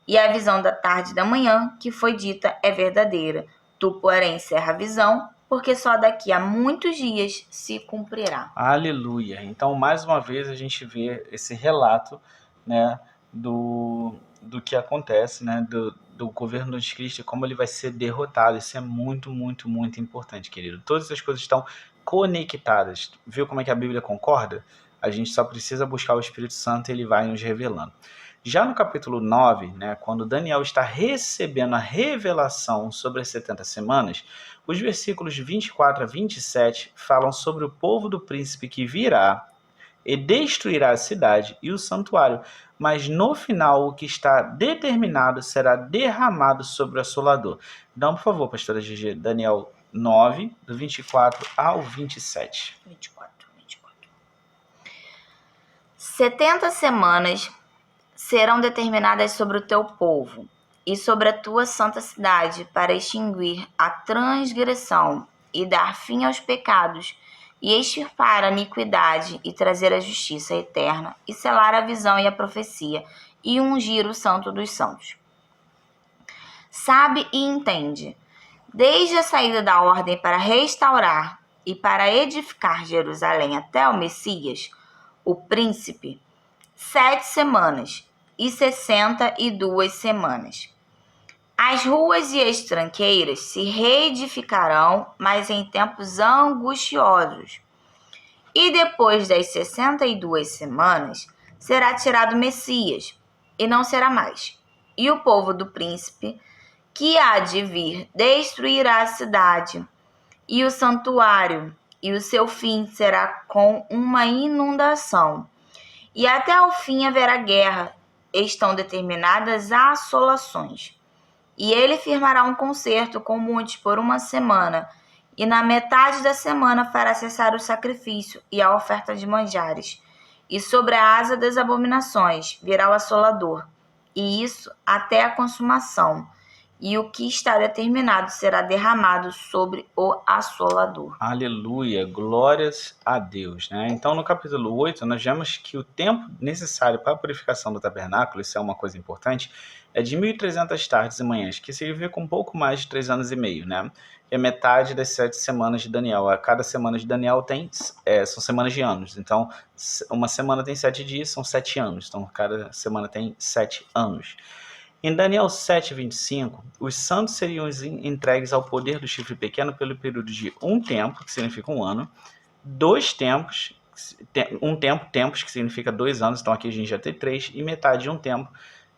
E a visão da tarde e da manhã, que foi dita, é verdadeira. Tu, porém, encerra a visão, porque só daqui a muitos dias se cumprirá. Aleluia! Então, mais uma vez, a gente vê esse relato né, do que acontece, né, do governo do anticristo e como ele vai ser derrotado. Isso é muito, muito, muito importante, querido. Todas essas coisas estão conectadas. Viu como é que a Bíblia concorda? A gente só precisa buscar o Espírito Santo e ele vai nos revelando. Já no capítulo 9, né, quando Daniel está recebendo a revelação sobre as 70 semanas, os versículos 24 a 27 falam sobre o povo do príncipe que virá e destruirá a cidade e o santuário, mas no final o que está determinado será derramado sobre o assolador. Então, por favor, pastora Gigi, Daniel 9, do 24 ao 27. 24. 70 semanas serão determinadas sobre o teu povo e sobre a tua santa cidade para extinguir a transgressão e dar fim aos pecados e extirpar a iniquidade e trazer a justiça eterna e selar a visão e a profecia e ungir o santo dos santos. Sabe e entende, desde a saída da ordem para restaurar e para edificar Jerusalém até o Messias, o príncipe, 7 semanas e 62 semanas. As ruas e as tranqueiras se reedificarão, mas em tempos angustiosos. E depois das 62 semanas, será tirado o Messias, e não será mais. E o povo do príncipe, que há de vir, destruirá a cidade e o santuário, e o seu fim será com uma inundação. E até o fim haverá guerra, estão determinadas assolações. E ele firmará um concerto com muitos por 1 semana, e na metade da semana fará cessar o sacrifício e a oferta de manjares. E sobre a asa das abominações virá o assolador, e isso até a consumação. E o que está determinado será derramado sobre o assolador. Aleluia, glórias a Deus, né? Então, no capítulo 8, nós vemos que o tempo necessário para a purificação do tabernáculo, isso é uma coisa importante, é de 1.300 tardes e manhãs, que significa um pouco mais de 3 anos e meio, né? É metade das 7 semanas de Daniel. A cada semana de Daniel são semanas de anos. Então, uma semana tem 7 dias, são 7 anos. Então, cada semana tem 7 anos. Em Daniel 7:25, os santos seriam entregues ao poder do chifre pequeno pelo período de um tempo, que significa um ano, 2 tempos, tempos, que significa 2 anos, então aqui a gente já tem 3, e metade de um tempo,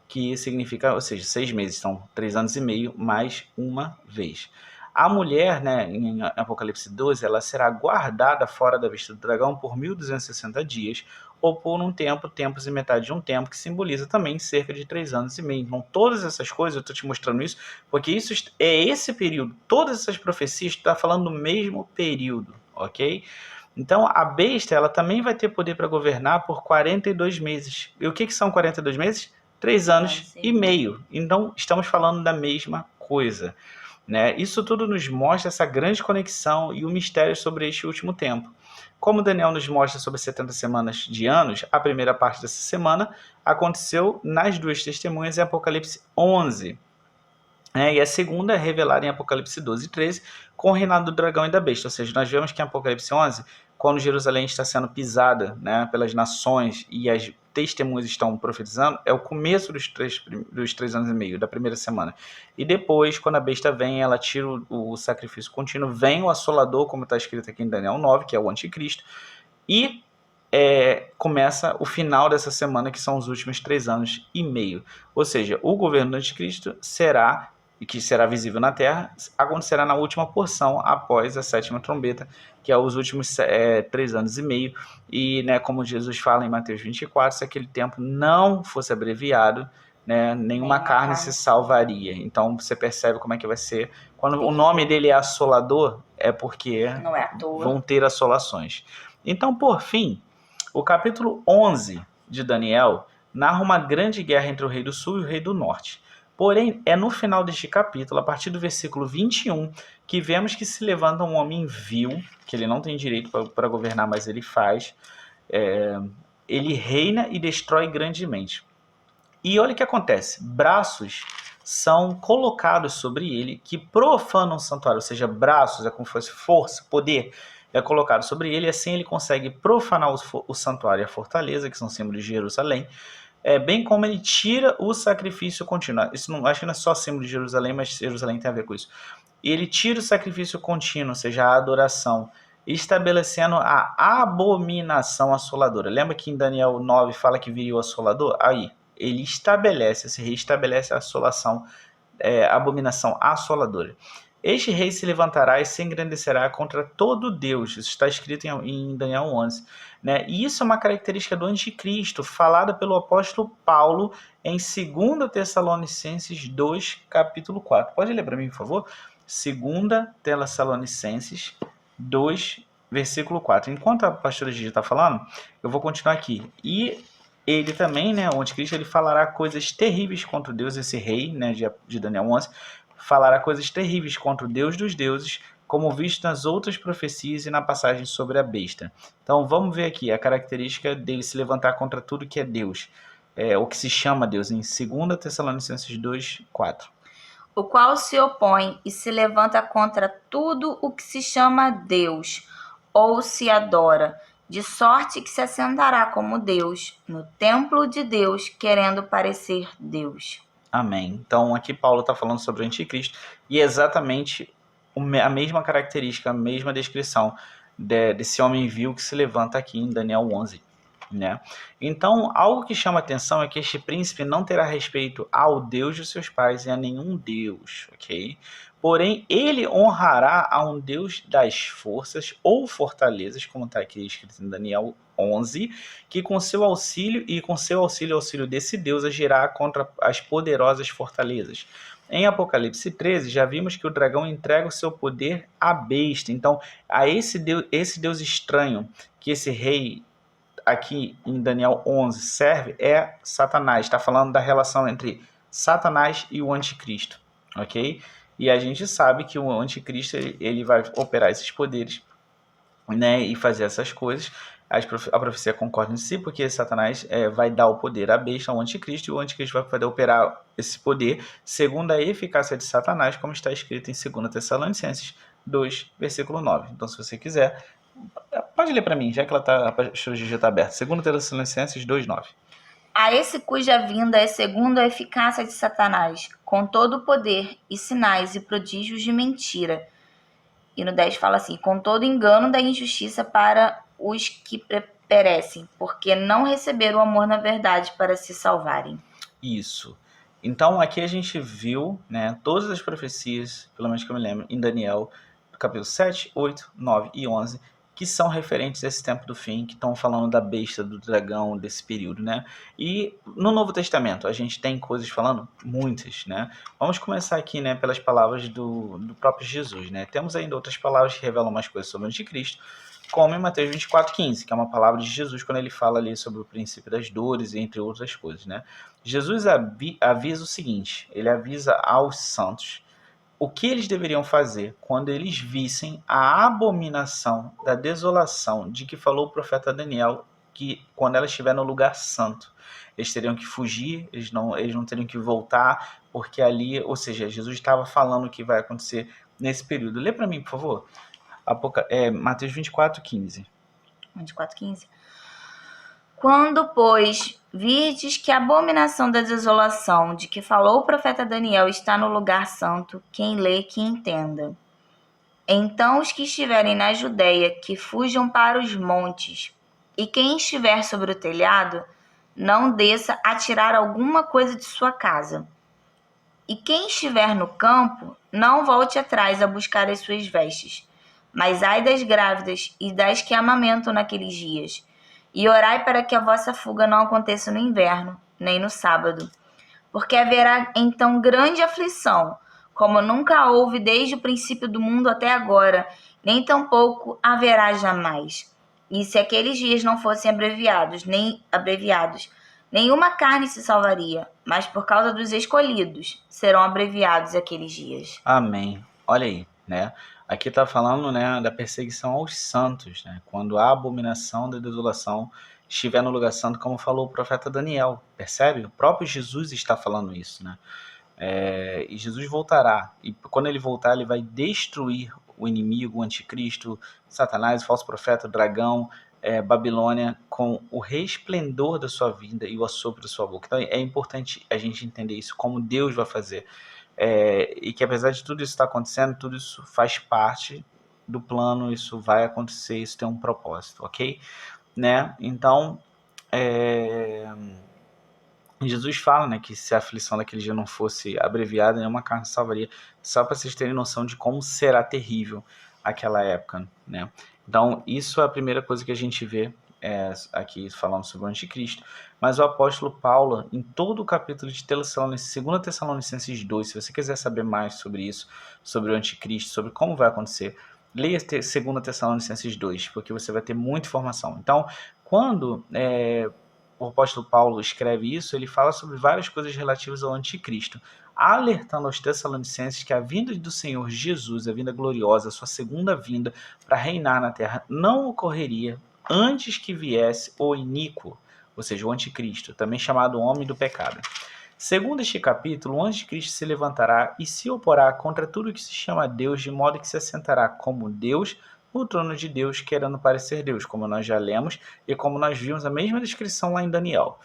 que significa, ou seja, 6 meses, então 3 anos e meio mais uma vez. A mulher, né, em Apocalipse 12, ela será guardada fora da vista do dragão por 1.260 dias, ou por um tempo, tempos e metade de um tempo, que simboliza também cerca de 3 anos e meio. Então, todas essas coisas, eu estou te mostrando isso, porque isso é esse período. Todas essas profecias estão falando do mesmo período, ok? Então, a besta, ela também vai ter poder para governar por 42 meses. E o que são 42 meses? 3 anos e meio. Então, estamos falando da mesma coisa, né? Isso tudo nos mostra essa grande conexão e o mistério sobre este último tempo. Como Daniel nos mostra sobre 70 semanas de anos, a primeira parte dessa semana aconteceu nas 2 testemunhas em Apocalipse 11. E a segunda é revelada em Apocalipse 12 e 13, com o reinado do dragão e da besta. Ou seja, nós vemos que em Apocalipse 11, quando Jerusalém está sendo pisada, né, pelas nações e as testemunhas estão profetizando, é o começo dos 3 anos e meio, da primeira semana. E depois, quando a besta vem, ela tira o sacrifício contínuo, vem o assolador, como está escrito aqui em Daniel 9, que é o anticristo, e começa o final dessa semana, que são os últimos 3 anos e meio. Ou seja, o governo do anticristo será, e que será visível na terra, acontecerá na última porção após a 7ª trombeta, que é os últimos 3 anos e meio. E, né, como Jesus fala em Mateus 24, se aquele tempo não fosse abreviado, né, nenhuma carne se salvaria. Então você percebe como é que vai ser. Quando o nome dele é Assolador, é porque não é à toa. Vão ter assolações. Então, por fim, o capítulo 11 de Daniel narra uma grande guerra entre o rei do sul e o rei do norte. Porém, é no final deste capítulo, a partir do versículo 21, que vemos que se levanta um homem vil, que ele não tem direito para governar, mas ele faz. Ele reina e destrói grandemente. E olha o que acontece. Braços são colocados sobre ele que profanam o santuário, ou seja, braços, é como se fosse força, poder, é colocado sobre ele, e assim ele consegue profanar o santuário e a fortaleza, que são símbolos de Jerusalém, bem como ele tira o sacrifício contínuo. Isso não, acho que não é só símbolo de Jerusalém, mas Jerusalém tem a ver com isso. Ele tira o sacrifício contínuo, ou seja, a adoração, estabelecendo a abominação assoladora. Lembra que em Daniel 9 fala que viria o assolador? Aí, ele estabelece, esse rei estabelece a assolação, a abominação assoladora. Este rei se levantará e se engrandecerá contra todo Deus. Isso está escrito em Daniel 11. Né? E isso é uma característica do anticristo, falada pelo apóstolo Paulo em 2 Tessalonicenses 2, capítulo 4. Pode ler para mim, por favor? 2 Tessalonicenses 2, versículo 4. Enquanto a pastora Gigi está falando, eu vou continuar aqui. E ele também, né, o anticristo, ele falará coisas terríveis contra Deus, esse rei, né, de Daniel 11, falará coisas terríveis contra o Deus dos deuses, como visto nas outras profecias e na passagem sobre a besta. Então vamos ver aqui a característica dele se levantar contra tudo que é Deus, o que se chama Deus, em 2 Tessalonicenses 2, 4. O qual se opõe e se levanta contra tudo o que se chama Deus, ou se adora, de sorte que se assentará como Deus, no templo de Deus, querendo parecer Deus. Amém. Então aqui Paulo está falando sobre o anticristo e é exatamente a mesma característica, a mesma descrição desse homem vil que se levanta aqui em Daniel 11. Né? Então, algo que chama atenção é que este príncipe não terá respeito ao Deus de seus pais e a nenhum Deus, ok? Porém, ele honrará a um Deus das forças ou fortalezas, como está aqui escrito em Daniel 11, que com seu auxílio e com seu auxílio desse Deus agirá contra as poderosas fortalezas. Em Apocalipse 13, já vimos que o dragão entrega o seu poder à besta. Então, a esse Deus estranho, que esse rei aqui em Daniel 11 serve, é Satanás. Está falando da relação entre Satanás e o anticristo, ok? E a gente sabe que o anticristo ele vai operar esses poderes, né, e fazer essas coisas. A profecia concorda em si, porque Satanás vai dar o poder à besta, ao anticristo, e o anticristo vai poder operar esse poder segundo a eficácia de Satanás, como está escrito em 2 Tessalonicenses 2, versículo 9. Então, se você quiser, pode ler para mim, já que a pastora Gigi está aberta. 2 Tessalonicenses 2, 9. A esse cuja vinda é segundo a eficácia de Satanás, com todo o poder e sinais e prodígios de mentira. E no 10 fala assim, com todo engano da injustiça para os que perecem, porque não receberam o amor na verdade para se salvarem. Isso. Então aqui a gente viu, né, todas as profecias, pelo menos que eu me lembro, em Daniel, capítulo 7, 8, 9 e 11, que são referentes a esse tempo do fim, que estão falando da besta, do dragão, desse período, né? E no Novo Testamento a gente tem coisas falando, muitas, né? Vamos começar aqui, né, pelas palavras do próprio Jesus, né? Temos ainda outras palavras que revelam mais coisas sobre o anticristo, como em Mateus 24:15, que é uma palavra de Jesus quando ele fala ali sobre o princípio das dores, entre outras coisas, né? Jesus avisa o seguinte, ele avisa aos santos o que eles deveriam fazer quando eles vissem a abominação da desolação de que falou o profeta Daniel, que quando ela estiver no lugar santo, eles teriam que fugir, eles não teriam que voltar, porque ali, ou seja, Jesus estava falando o que vai acontecer nesse período. Lê para mim, por favor. Mateus 24:15. 24:15. Quando, pois, virdes que a abominação da desolação de que falou o profeta Daniel está no lugar santo, quem lê, que entenda. Então os que estiverem na Judéia, que fujam para os montes, e quem estiver sobre o telhado, não desça a tirar alguma coisa de sua casa. E quem estiver no campo, não volte atrás a buscar as suas vestes. Mas ai das grávidas e das que amamentam naqueles dias. E orai para que a vossa fuga não aconteça no inverno, nem no sábado. Porque haverá então grande aflição, como nunca houve desde o princípio do mundo até agora, nem tampouco haverá jamais. E se aqueles dias não fossem abreviados, nenhuma carne se salvaria, mas por causa dos escolhidos serão abreviados aqueles dias. Amém. Olha aí, né? Aqui está falando, né, da perseguição aos santos, né? Quando a abominação da desolação estiver no lugar santo, como falou o profeta Daniel. Percebe? O próprio Jesus está falando isso, né? E Jesus voltará. E quando ele voltar, ele vai destruir o inimigo, o anticristo, Satanás, o falso profeta, o dragão, Babilônia com o resplendor da sua vinda e o assopro da sua boca. Então é importante a gente entender isso, como Deus vai fazer. E que apesar de tudo isso estar acontecendo, tudo isso faz parte do plano, isso vai acontecer, isso tem um propósito, ok? Né? Então, Jesus fala, né, que se a aflição daquele dia não fosse abreviada, nenhuma carne salvaria, só para vocês terem noção de como será terrível aquela época, né? Então, isso é a primeira coisa que a gente vê aqui falando sobre o anticristo. Mas o apóstolo Paulo, em todo o capítulo de 2 Tessalonicenses 2, se você quiser saber mais sobre isso, sobre o anticristo, sobre como vai acontecer, leia 2 Tessalonicenses 2, porque você vai ter muita informação. Então, quando o apóstolo Paulo escreve isso, ele fala sobre várias coisas relativas ao anticristo, alertando aos Tessalonicenses que a vinda do Senhor Jesus, a vinda gloriosa, a sua segunda vinda para reinar na terra, não ocorreria antes que viesse o iníquo, ou seja, o anticristo, também chamado homem do pecado. Segundo este capítulo, o anticristo se levantará e se oporá contra tudo que se chama Deus, de modo que se assentará como Deus no trono de Deus, querendo parecer Deus, como nós já lemos e como nós vimos a mesma descrição lá em Daniel.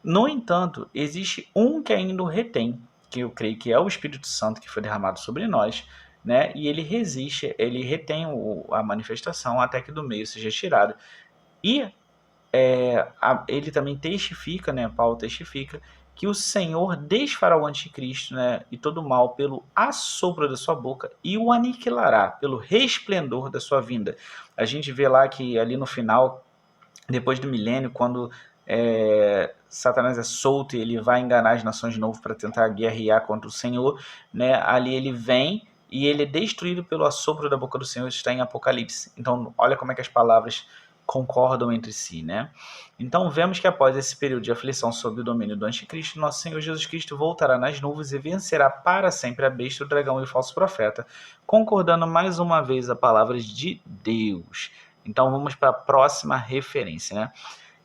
No entanto, existe um que ainda o retém, que eu creio que é o Espírito Santo que foi derramado sobre nós, né? E ele resiste, ele retém a manifestação até que do meio seja tirado. E ele também testifica, né? Paulo testifica que o Senhor desfará o anticristo, né, e todo o mal pelo assopro da sua boca e o aniquilará pelo resplendor da sua vinda. A gente vê lá que ali no final, depois do milênio, quando Satanás é solto e ele vai enganar as nações de novo para tentar guerrear contra o Senhor, né, ali ele vem e ele é destruído pelo assopro da boca do Senhor. Isso está em Apocalipse. Então olha como é que as palavras concordam entre si, né? Então vemos que após esse período de aflição sob o domínio do anticristo, nosso Senhor Jesus Cristo voltará nas nuvens e vencerá para sempre a besta, o dragão e o falso profeta, concordando mais uma vez a palavras de Deus. Então vamos para a próxima referência, né?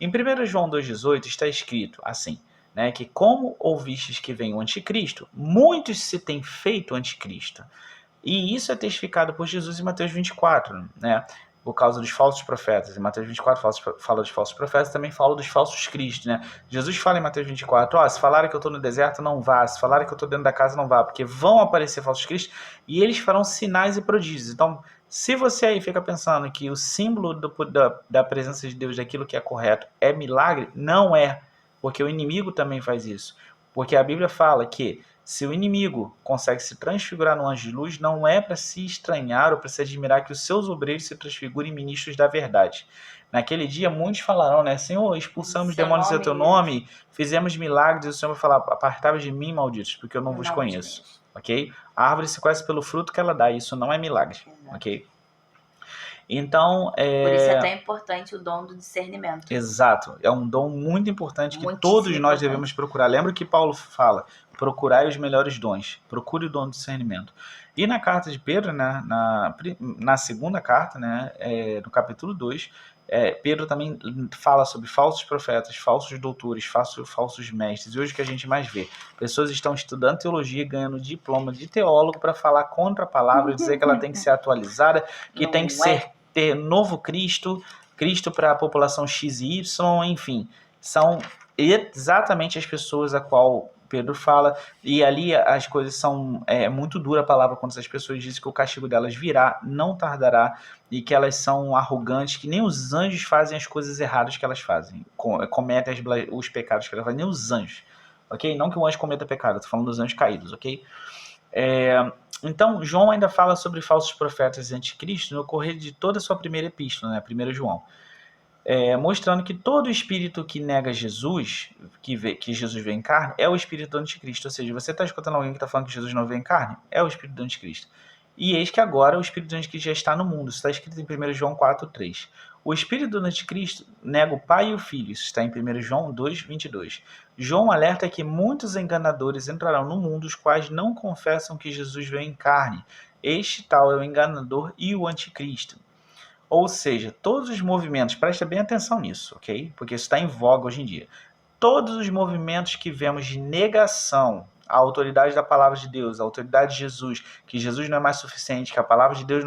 Em 1 João 2,18 está escrito assim, né, que como ouvistes que vem o anticristo, muitos se têm feito anticristo. E isso é testificado por Jesus em Mateus 24, né? Por causa dos falsos profetas. Em Mateus 24 fala dos falsos profetas, também fala dos falsos cristos, né? Jesus fala em Mateus 24, se falarem que eu estou no deserto, não vá. Se falarem que eu estou dentro da casa, não vá. Porque vão aparecer falsos cristos e eles farão sinais e prodígios. Então, se você aí fica pensando que o símbolo da presença de Deus, daquilo que é correto, é milagre, não é. Porque o inimigo também faz isso. Porque a Bíblia fala que se o inimigo consegue se transfigurar no anjo de luz, não é para se estranhar ou para se admirar que os seus obreiros se transfigurem em ministros da verdade. Naquele dia, muitos falarão, né? Senhor, expulsamos demônios em teu nome, fizemos milagres, e o Senhor vai falar, apartai-vos de mim, malditos, porque eu não vos conheço. Ok? A árvore se conhece pelo fruto que ela dá, isso não é milagre. Ok? Então, por isso é tão importante o dom do discernimento. Exato, é um dom muito importante que todos nós devemos procurar. Lembra que Paulo fala, procurai os melhores dons, procure o dom do discernimento. E na carta de Pedro, né, na segunda carta, né, no capítulo 2, Pedro também fala sobre falsos profetas, falsos doutores, falsos mestres. E hoje o que a gente mais vê, pessoas estão estudando teologia, ganhando diploma de teólogo para falar contra a palavra, dizer que ela tem que ser atualizada, que tem que ter novo Cristo para a população X e Y, enfim, são exatamente as pessoas a qual Pedro fala, e ali as coisas são muito dura a palavra quando as pessoas dizem que o castigo delas virá, não tardará, e que elas são arrogantes, que nem os anjos fazem as coisas erradas que elas fazem, cometem os pecados que elas fazem, nem os anjos, ok? Não que o anjo cometa pecado, estou falando dos anjos caídos, ok? Então, João ainda fala sobre falsos profetas e anticristo no correr de toda a sua primeira epístola, né, 1 João. Mostrando que todo espírito que nega Jesus, que Jesus veio em carne, é o espírito do anticristo. Ou seja, você está escutando alguém que está falando que Jesus não veio em carne? É o espírito do anticristo. E eis que agora o espírito do anticristo já está no mundo. Isso está escrito em 1 João 4,3. O espírito do anticristo nega o Pai e o Filho. Isso está em 1 João 2,22. João alerta que muitos enganadores entrarão no mundo, os quais não confessam que Jesus veio em carne. Este tal é o enganador e o anticristo. Ou seja, todos os movimentos, presta bem atenção nisso, ok? Porque isso está em voga hoje em dia. Todos os movimentos que vemos de negação a autoridade da palavra de Deus, a autoridade de Jesus, que Jesus não é mais suficiente, que a palavra de Deus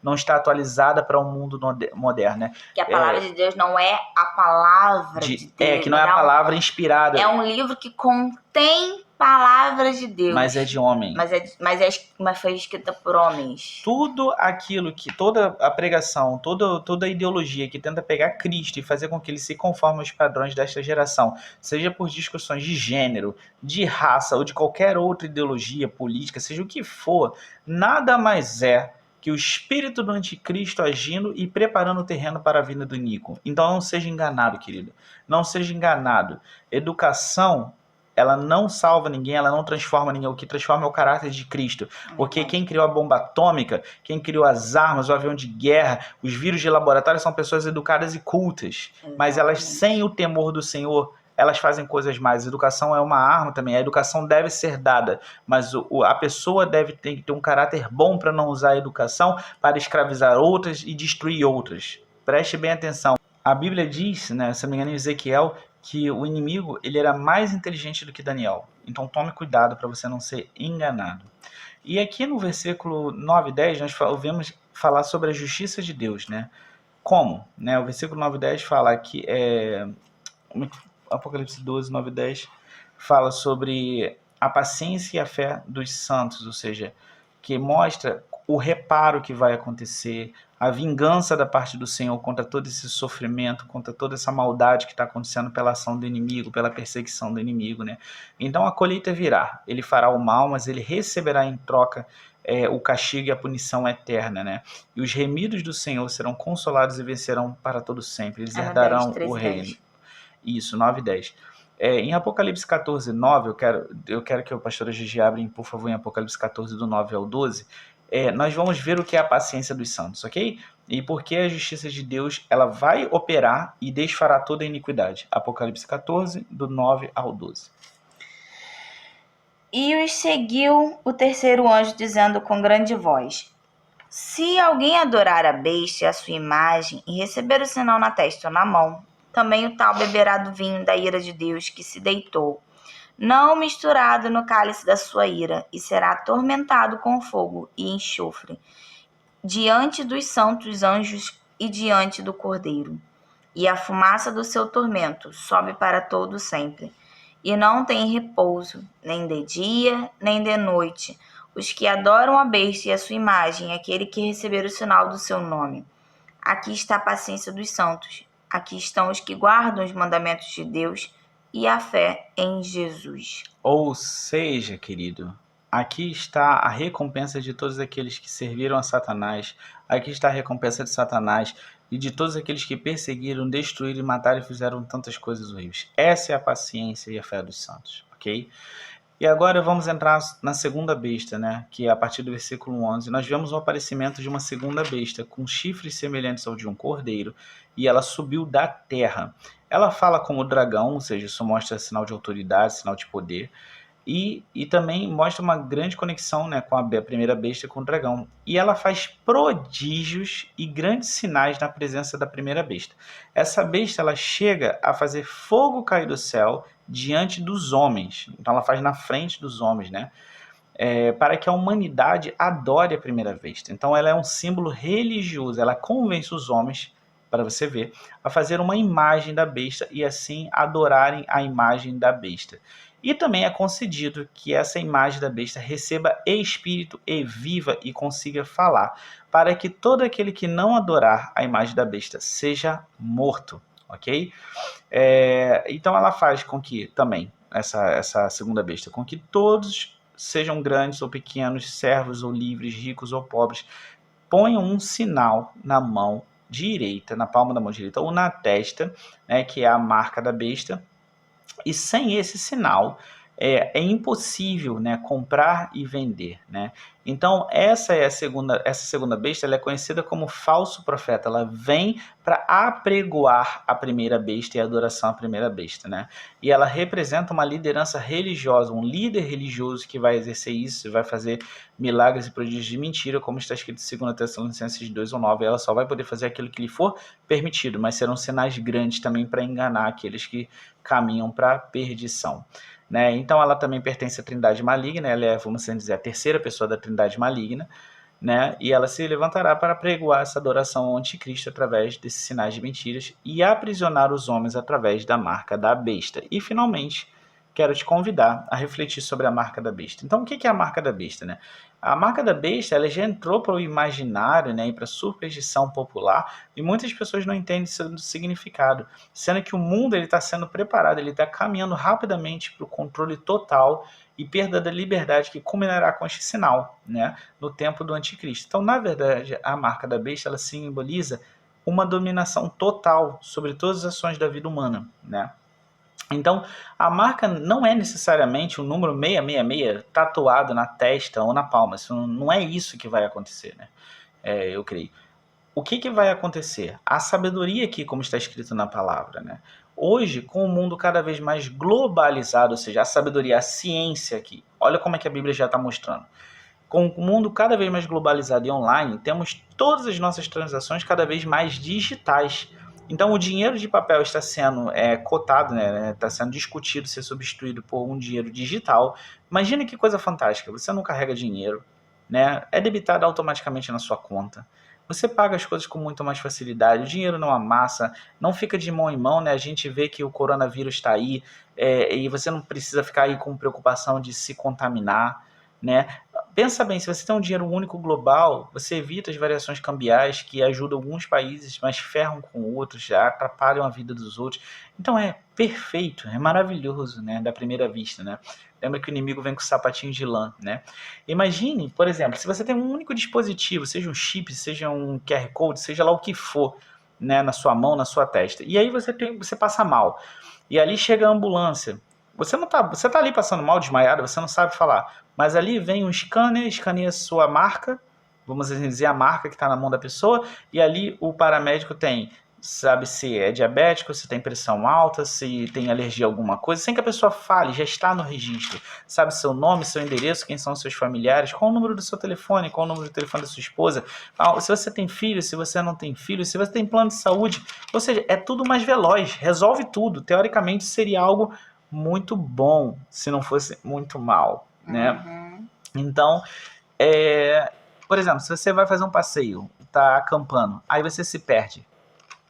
não está atualizada para o mundo moderno, né? Que a palavra de Deus não é a palavra de Deus. Que não é a palavra inspirada. É um livro que contém palavras de Deus. Mas é de homem. Mas foi escrita por homens. Tudo aquilo que, toda a pregação, toda a ideologia que tenta pegar Cristo e fazer com que ele se conforme aos padrões desta geração, seja por discussões de gênero, de raça ou de qualquer outra ideologia política, seja o que for, nada mais é que o espírito do anticristo agindo e preparando o terreno para a vinda do Nico. Então não seja enganado, querido. Não seja enganado. Educação, ela não salva ninguém, ela não transforma ninguém. O que transforma é o caráter de Cristo. Porque quem criou a bomba atômica, quem criou as armas, o avião de guerra, os vírus de laboratório são pessoas educadas e cultas. Mas elas, sem o temor do Senhor, elas fazem coisas mais. Educação é uma arma também. A educação deve ser dada, mas a pessoa deve ter um caráter bom para não usar a educação para escravizar outras e destruir outras. Preste bem atenção. A Bíblia diz, né, se não me engano, em Ezequiel, que o inimigo ele era mais inteligente do que Daniel. Então tome cuidado para você não ser enganado. E aqui no versículo 9 e 10, nós ouvimos falar sobre a justiça de Deus, né? Como? Né? O versículo 9 e 10 fala que Apocalipse 12, 9 e 10 fala sobre a paciência e a fé dos santos, ou seja, que mostra o reparo que vai acontecer, a vingança da parte do Senhor contra todo esse sofrimento, contra toda essa maldade que está acontecendo pela ação do inimigo, pela perseguição do inimigo, né? Então a colheita virá, ele fará o mal, mas ele receberá em troca o castigo e a punição eterna, né? E os remidos do Senhor serão consolados e vencerão para todo sempre, eles herdarão o reino. Isso, 9 e 10. Em Apocalipse 14, 9, eu quero que o pastor Gigi abra, por favor, em Apocalipse 14, do 9 ao 12, nós vamos ver o que é a paciência dos santos, ok? E porque a justiça de Deus ela vai operar e desfará toda a iniquidade. Apocalipse 14, do 9 ao 12. E os seguiu o terceiro anjo, dizendo com grande voz: se alguém adorar a besta e a sua imagem, e receber o sinal na testa ou na mão, também o tal beberá do vinho da ira de Deus que se deitou, não misturado no cálice da sua ira, e será atormentado com fogo e enxofre, diante dos santos anjos e diante do Cordeiro. E a fumaça do seu tormento sobe para todo sempre, e não tem repouso, nem de dia, nem de noite, os que adoram a besta e a sua imagem, aquele que receber o sinal do seu nome. Aqui está a paciência dos santos. Aqui estão os que guardam os mandamentos de Deus e a fé em Jesus. Ou seja, querido, aqui está a recompensa de todos aqueles que serviram a Satanás. Aqui está a recompensa de Satanás e de todos aqueles que perseguiram, destruíram, mataram e fizeram tantas coisas horríveis. Essa é a paciência e a fé dos santos, ok? E agora vamos entrar na segunda besta, né? Que é a partir do versículo 11. Nós vemos o aparecimento de uma segunda besta com chifres semelhantes ao de um cordeiro, e ela subiu da terra. Ela fala como dragão, ou seja, isso mostra sinal de autoridade, sinal de poder. E também mostra uma grande conexão, né, com a primeira besta e com o dragão. E ela faz prodígios e grandes sinais na presença da primeira besta. Essa besta ela chega a fazer fogo cair do céu diante dos homens. Então ela faz na frente dos homens, né? Para que a humanidade adore a primeira besta. Então ela é um símbolo religioso. Ela convence os homens, para você ver, a fazer uma imagem da besta e assim adorarem a imagem da besta. E também é concedido que essa imagem da besta receba espírito e viva e consiga falar, para que todo aquele que não adorar a imagem da besta seja morto, ok? Então ela faz com que também, essa segunda besta, com que todos sejam grandes ou pequenos, servos ou livres, ricos ou pobres, ponham um sinal na mão direita, na palma da mão direita ou na testa, né, que é a marca da besta. E sem esse sinal é impossível, né, comprar e vender, né? Então essa segunda besta, ela é conhecida como falso profeta. Ela vem para apregoar a primeira besta e a adoração à primeira besta, né? E ela representa uma liderança religiosa, um líder religioso que vai exercer isso, vai fazer milagres e prodígios de mentira, como está escrito em 2 Tessalonicenses 2 ou 9. Ela só vai poder fazer aquilo que lhe for permitido, mas serão sinais grandes também para enganar aqueles que caminham para a perdição. né? Então ela também pertence à Trindade maligna, ela é, vamos assim dizer, a terceira pessoa da Trindade maligna, né? E ela se levantará para pregoar essa adoração ao anticristo através desses sinais de mentiras e aprisionar os homens através da marca da besta. E finalmente, quero te convidar a refletir sobre a marca da besta. Então, o que é a marca da besta, né? A marca da besta, ela já entrou para o imaginário, né, e para a superstição popular, e muitas pessoas não entendem seu significado, sendo que o mundo ele está sendo preparado, ele está caminhando rapidamente para o controle total e perda da liberdade que culminará com este sinal, né, no tempo do anticristo. Então, na verdade, a marca da besta ela simboliza uma dominação total sobre todas as ações da vida humana, né? Então, a marca não é necessariamente o número 666 tatuado na testa ou na palma. Isso não é isso que vai acontecer, né? Eu creio. O que vai acontecer? A sabedoria aqui, como está escrito na palavra, né? Hoje, com o mundo cada vez mais globalizado, ou seja, a sabedoria, a ciência aqui, olha como é que a Bíblia já está mostrando. Com o mundo cada vez mais globalizado e online, temos todas as nossas transações cada vez mais digitais. Então, o dinheiro de papel está sendo cotado, né, está sendo discutido ser substituído por um dinheiro digital. Imagina que coisa fantástica, você não carrega dinheiro, né, é debitado automaticamente na sua conta. Você paga as coisas com muito mais facilidade, o dinheiro não amassa, não fica de mão em mão, né? A gente vê que o coronavírus está aí, e você não precisa ficar aí com preocupação de se contaminar, né? Pensa bem, se você tem um dinheiro único global, você evita as variações cambiais que ajudam alguns países, mas ferram com outros, já atrapalham a vida dos outros. Então é perfeito, é maravilhoso, né, da primeira vista, né? Lembra que o inimigo vem com sapatinho de lã, né? Imagine, por exemplo, se você tem um único dispositivo, seja um chip, seja um QR Code, seja lá o que for, né, na sua mão, na sua testa, e aí você passa mal, e ali chega a ambulância. Você tá ali passando mal, desmaiado, você não sabe falar. Mas ali vem um scanner, escaneia sua marca, vamos dizer a marca que está na mão da pessoa, e ali o paramédico sabe se é diabético, se tem pressão alta, se tem alergia a alguma coisa, sem que a pessoa fale, já está no registro. Sabe seu nome, seu endereço, quem são seus familiares, qual o número do seu telefone, qual o número do telefone da sua esposa, se você tem filho, se você não tem filho, se você tem plano de saúde. Ou seja, é tudo mais veloz, resolve tudo. Teoricamente seria algo muito bom se não fosse muito mal, né? Uhum. Então, por exemplo, se você vai fazer um passeio, tá acampando, aí você se perde.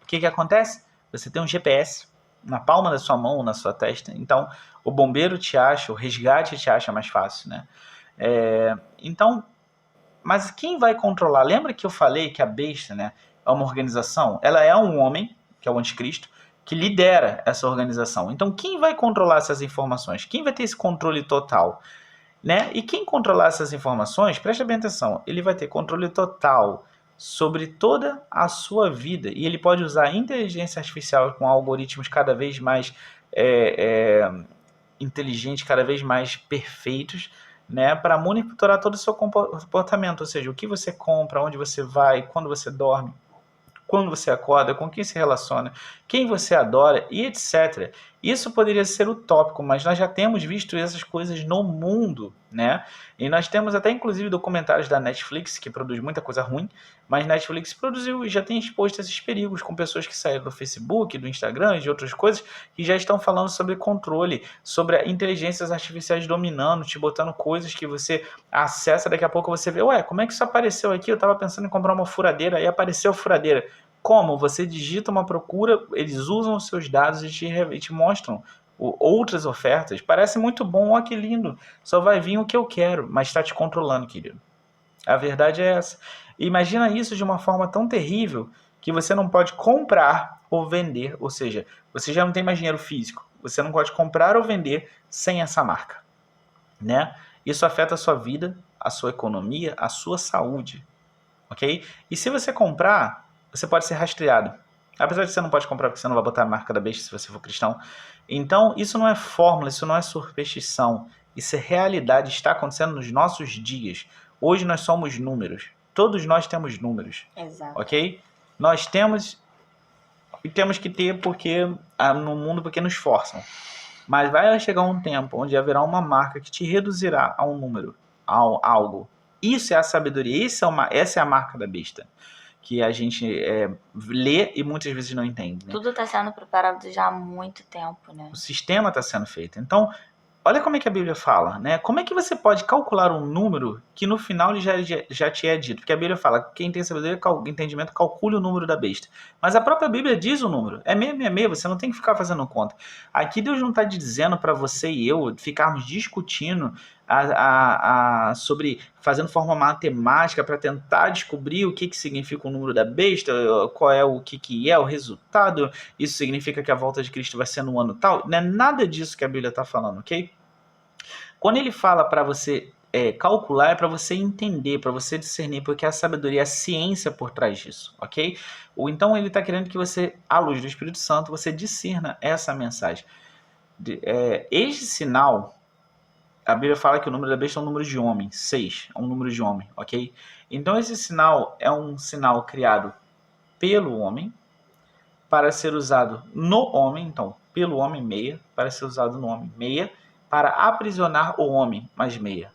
O que acontece? Você tem um GPS na palma da sua mão ou na sua testa, então o bombeiro te acha, o resgate te acha mais fácil, né? Então, mas quem vai controlar? Lembra que eu falei que a besta, né, é uma organização? Ela é um homem, que é o anticristo, que lidera essa organização. Então, quem vai controlar essas informações? Quem vai ter esse controle total? Né? E quem controlar essas informações, preste bem atenção, ele vai ter controle total sobre toda a sua vida. E ele pode usar a inteligência artificial com algoritmos cada vez mais inteligentes, cada vez mais perfeitos, né, para monitorar todo o seu comportamento. Ou seja, o que você compra, onde você vai, quando você dorme, quando você acorda, com quem se relaciona, quem você adora e etc. Isso poderia ser utópico, mas nós já temos visto essas coisas no mundo, né? E nós temos até inclusive documentários da Netflix, que produz muita coisa ruim, mas Netflix produziu e já tem exposto esses perigos com pessoas que saíram do Facebook, do Instagram e de outras coisas, que já estão falando sobre controle, sobre inteligências artificiais dominando, te botando coisas que você acessa, daqui a pouco você vê, ué, como é que isso apareceu aqui? Eu estava pensando em comprar uma furadeira, aí apareceu a furadeira. Como? Você digita uma procura, eles usam os seus dados e te mostram outras ofertas. Parece muito bom, ó que lindo. Só vai vir o que eu quero, mas está te controlando, querido. A verdade é essa. Imagina isso de uma forma tão terrível que você não pode comprar ou vender, ou seja, você já não tem mais dinheiro físico. Você não pode comprar ou vender sem essa marca, né? Isso afeta a sua vida, a sua economia, a sua saúde, ok? E se você comprar, você pode ser rastreado. Apesar de que você não pode comprar porque você não vai botar a marca da besta se você for cristão. Então, isso não é fórmula, isso não é superstição. Isso é realidade, está acontecendo nos nossos dias. Hoje nós somos números. Todos nós temos números. Exato. Ok? Nós temos e temos que ter porque no mundo porque nos forçam. Mas vai chegar um tempo onde haverá uma marca que te reduzirá a um número, a algo. Isso é a sabedoria, essa é a marca da besta, que a gente lê e muitas vezes não entende. Né? Tudo está sendo preparado já há muito tempo, né? O sistema está sendo feito. Então, olha como é que a Bíblia fala, né? Como é que você pode calcular um número que no final ele já te é dito? Porque a Bíblia fala, quem tem sabedoria, entendimento, calcule o número da besta. Mas a própria Bíblia diz o número. É 666, você não tem que ficar fazendo conta. Aqui Deus não está dizendo para você e eu ficarmos discutindo sobre, fazendo forma matemática para tentar descobrir o que significa o número da besta, qual é o que é o resultado, isso significa que a volta de Cristo vai ser no ano tal. Não é nada disso que a Bíblia está falando, ok? Quando ele fala para você calcular, é para você entender, para você discernir, porque a sabedoria é a ciência por trás disso, ok? Ou então ele está querendo que você, à luz do Espírito Santo, você discerna essa mensagem. Este sinal, a Bíblia fala que o número da besta é um número de homem, 6, é um número de homem, ok? Então esse sinal é um sinal criado pelo homem, para ser usado no homem, então, pelo homem, meia, para ser usado no homem, meia, para aprisionar o homem, mais meia.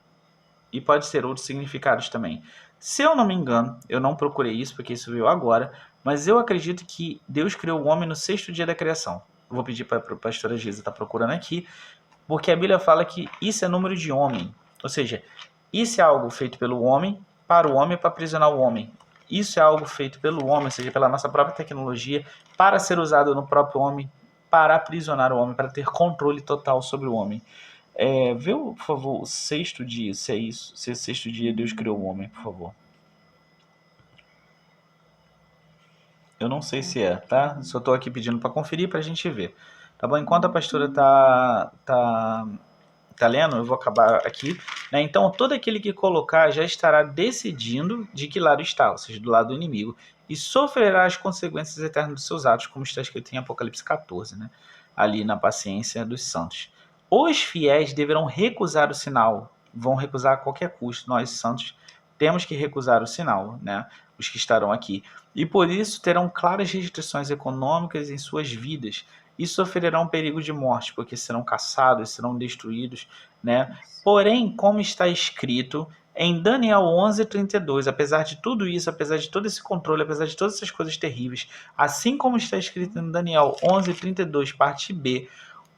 E pode ser outros significados também. Se eu não me engano, eu não procurei isso, porque isso veio agora, mas eu acredito que Deus criou o homem no 6º dia da criação. Eu vou pedir para a pastora Giza estar procurando aqui, porque a Bíblia fala que isso é número de homem. Ou seja, isso é algo feito pelo homem, para o homem, para aprisionar o homem. Isso é algo feito pelo homem, ou seja, pela nossa própria tecnologia, para ser usado no próprio homem, para aprisionar o homem, para ter controle total sobre o homem. Vê, por favor, o 6º dia, se é isso. Se é o 6º dia Deus criou o homem, por favor. Eu não sei se é, tá? Só estou aqui pedindo para conferir para a gente ver. Tá bom? Enquanto a pastora tá lendo, eu vou acabar aqui, né? Então, todo aquele que colocar já estará decidindo de que lado está, ou seja, do lado do inimigo, e sofrerá as consequências eternas dos seus atos, como está escrito em Apocalipse 14, né? Ali na paciência dos santos. Os fiéis deverão recusar o sinal, vão recusar a qualquer custo. Nós, santos, temos que recusar o sinal, né? Os que estarão aqui. E por isso terão claras restrições econômicas em suas vidas, e sofrerão perigo de morte, porque serão caçados, serão destruídos, né? Porém, como está escrito em Daniel 11:32, apesar de tudo isso, apesar de todo esse controle, apesar de todas essas coisas terríveis, assim como está escrito em Daniel 11:32, parte B,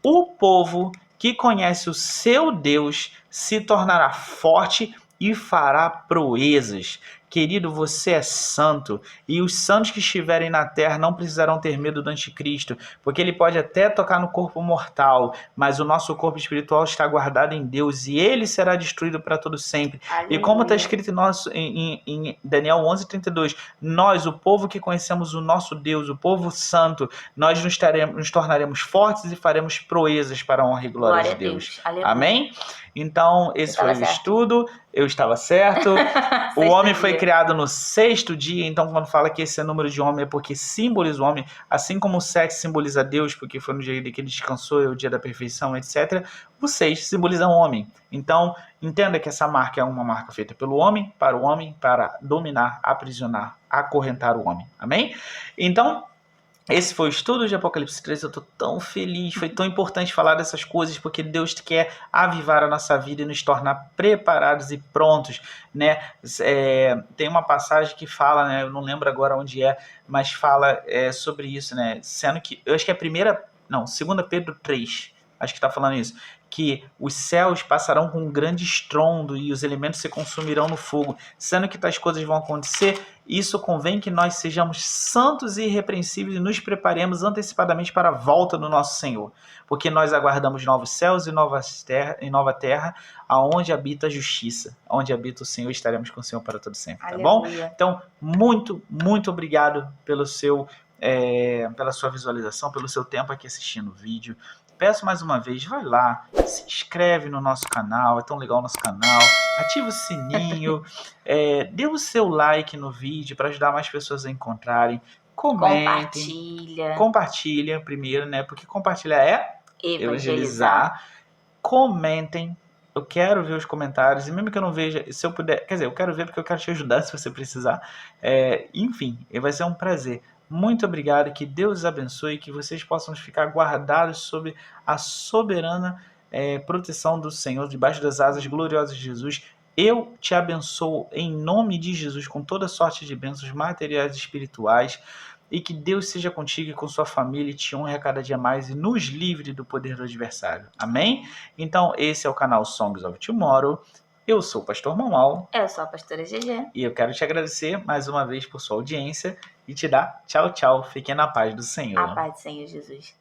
o povo que conhece o seu Deus se tornará forte e fará proezas. Querido, você é santo, e os santos que estiverem na terra não precisarão ter medo do anticristo, porque ele pode até tocar no corpo mortal, mas o nosso corpo espiritual está guardado em Deus, e ele será destruído para todo sempre. Aleluia. E como está escrito em Daniel 11:32, nós, o povo que conhecemos o nosso Deus, o povo santo, nós nos tornaremos fortes e faremos proezas para a honra e glória de Deus. Amém? Então, esse foi o estudo. Eu estava certo. O homem foi criado no 6º dia. Então, quando fala que esse é número de homem, é porque simboliza o homem. Assim como o 7 simboliza Deus, porque foi no dia que ele descansou, é o dia da perfeição, etc. O 6 simboliza o homem. Então, entenda que essa marca é uma marca feita pelo homem, para dominar, aprisionar, acorrentar o homem. Amém? Então, esse foi o estudo de Apocalipse 13, eu estou tão feliz, foi tão importante falar dessas coisas, porque Deus quer avivar a nossa vida e nos tornar preparados e prontos, né? Tem uma passagem que fala, né, eu não lembro agora onde é, mas fala sobre isso, né? Sendo que, eu acho que é 2 Pedro 3, acho que está falando isso, que os céus passarão com um grande estrondo e os elementos se consumirão no fogo, sendo que tais coisas vão acontecer. Isso convém que nós sejamos santos e irrepreensíveis e nos preparemos antecipadamente para a volta do nosso Senhor, porque nós aguardamos novos céus e nova terra, aonde habita a justiça, onde habita o Senhor, estaremos com o Senhor para todo sempre, tá bom? Então, muito, muito obrigado pela sua visualização, pelo seu tempo aqui assistindo o vídeo. Peço mais uma vez, vai lá, se inscreve no nosso canal, é tão legal o nosso canal, ativa o sininho, dê o seu like no vídeo para ajudar mais pessoas a encontrarem, comentem, compartilha primeiro, né? Porque compartilhar é evangelizar. Comentem, eu quero ver os comentários, e mesmo que eu não veja, se eu puder, quer dizer, eu quero ver porque eu quero te ajudar se você precisar, enfim, vai ser um prazer. Muito obrigado, que Deus os abençoe, que vocês possam ficar guardados sob a soberana proteção do Senhor, debaixo das asas gloriosas de Jesus. Eu te abençoo em nome de Jesus com toda sorte de bênçãos materiais e espirituais. e que Deus seja contigo e com sua família e te honre a cada dia mais e nos livre do poder do adversário. Amém? Então, esse é o canal Songs of Tomorrow. Eu sou o pastor Mamal. Eu sou a pastora GG. E eu quero te agradecer mais uma vez por sua audiência e te dar tchau, tchau. Fiquem na paz do Senhor. A paz do Senhor Jesus.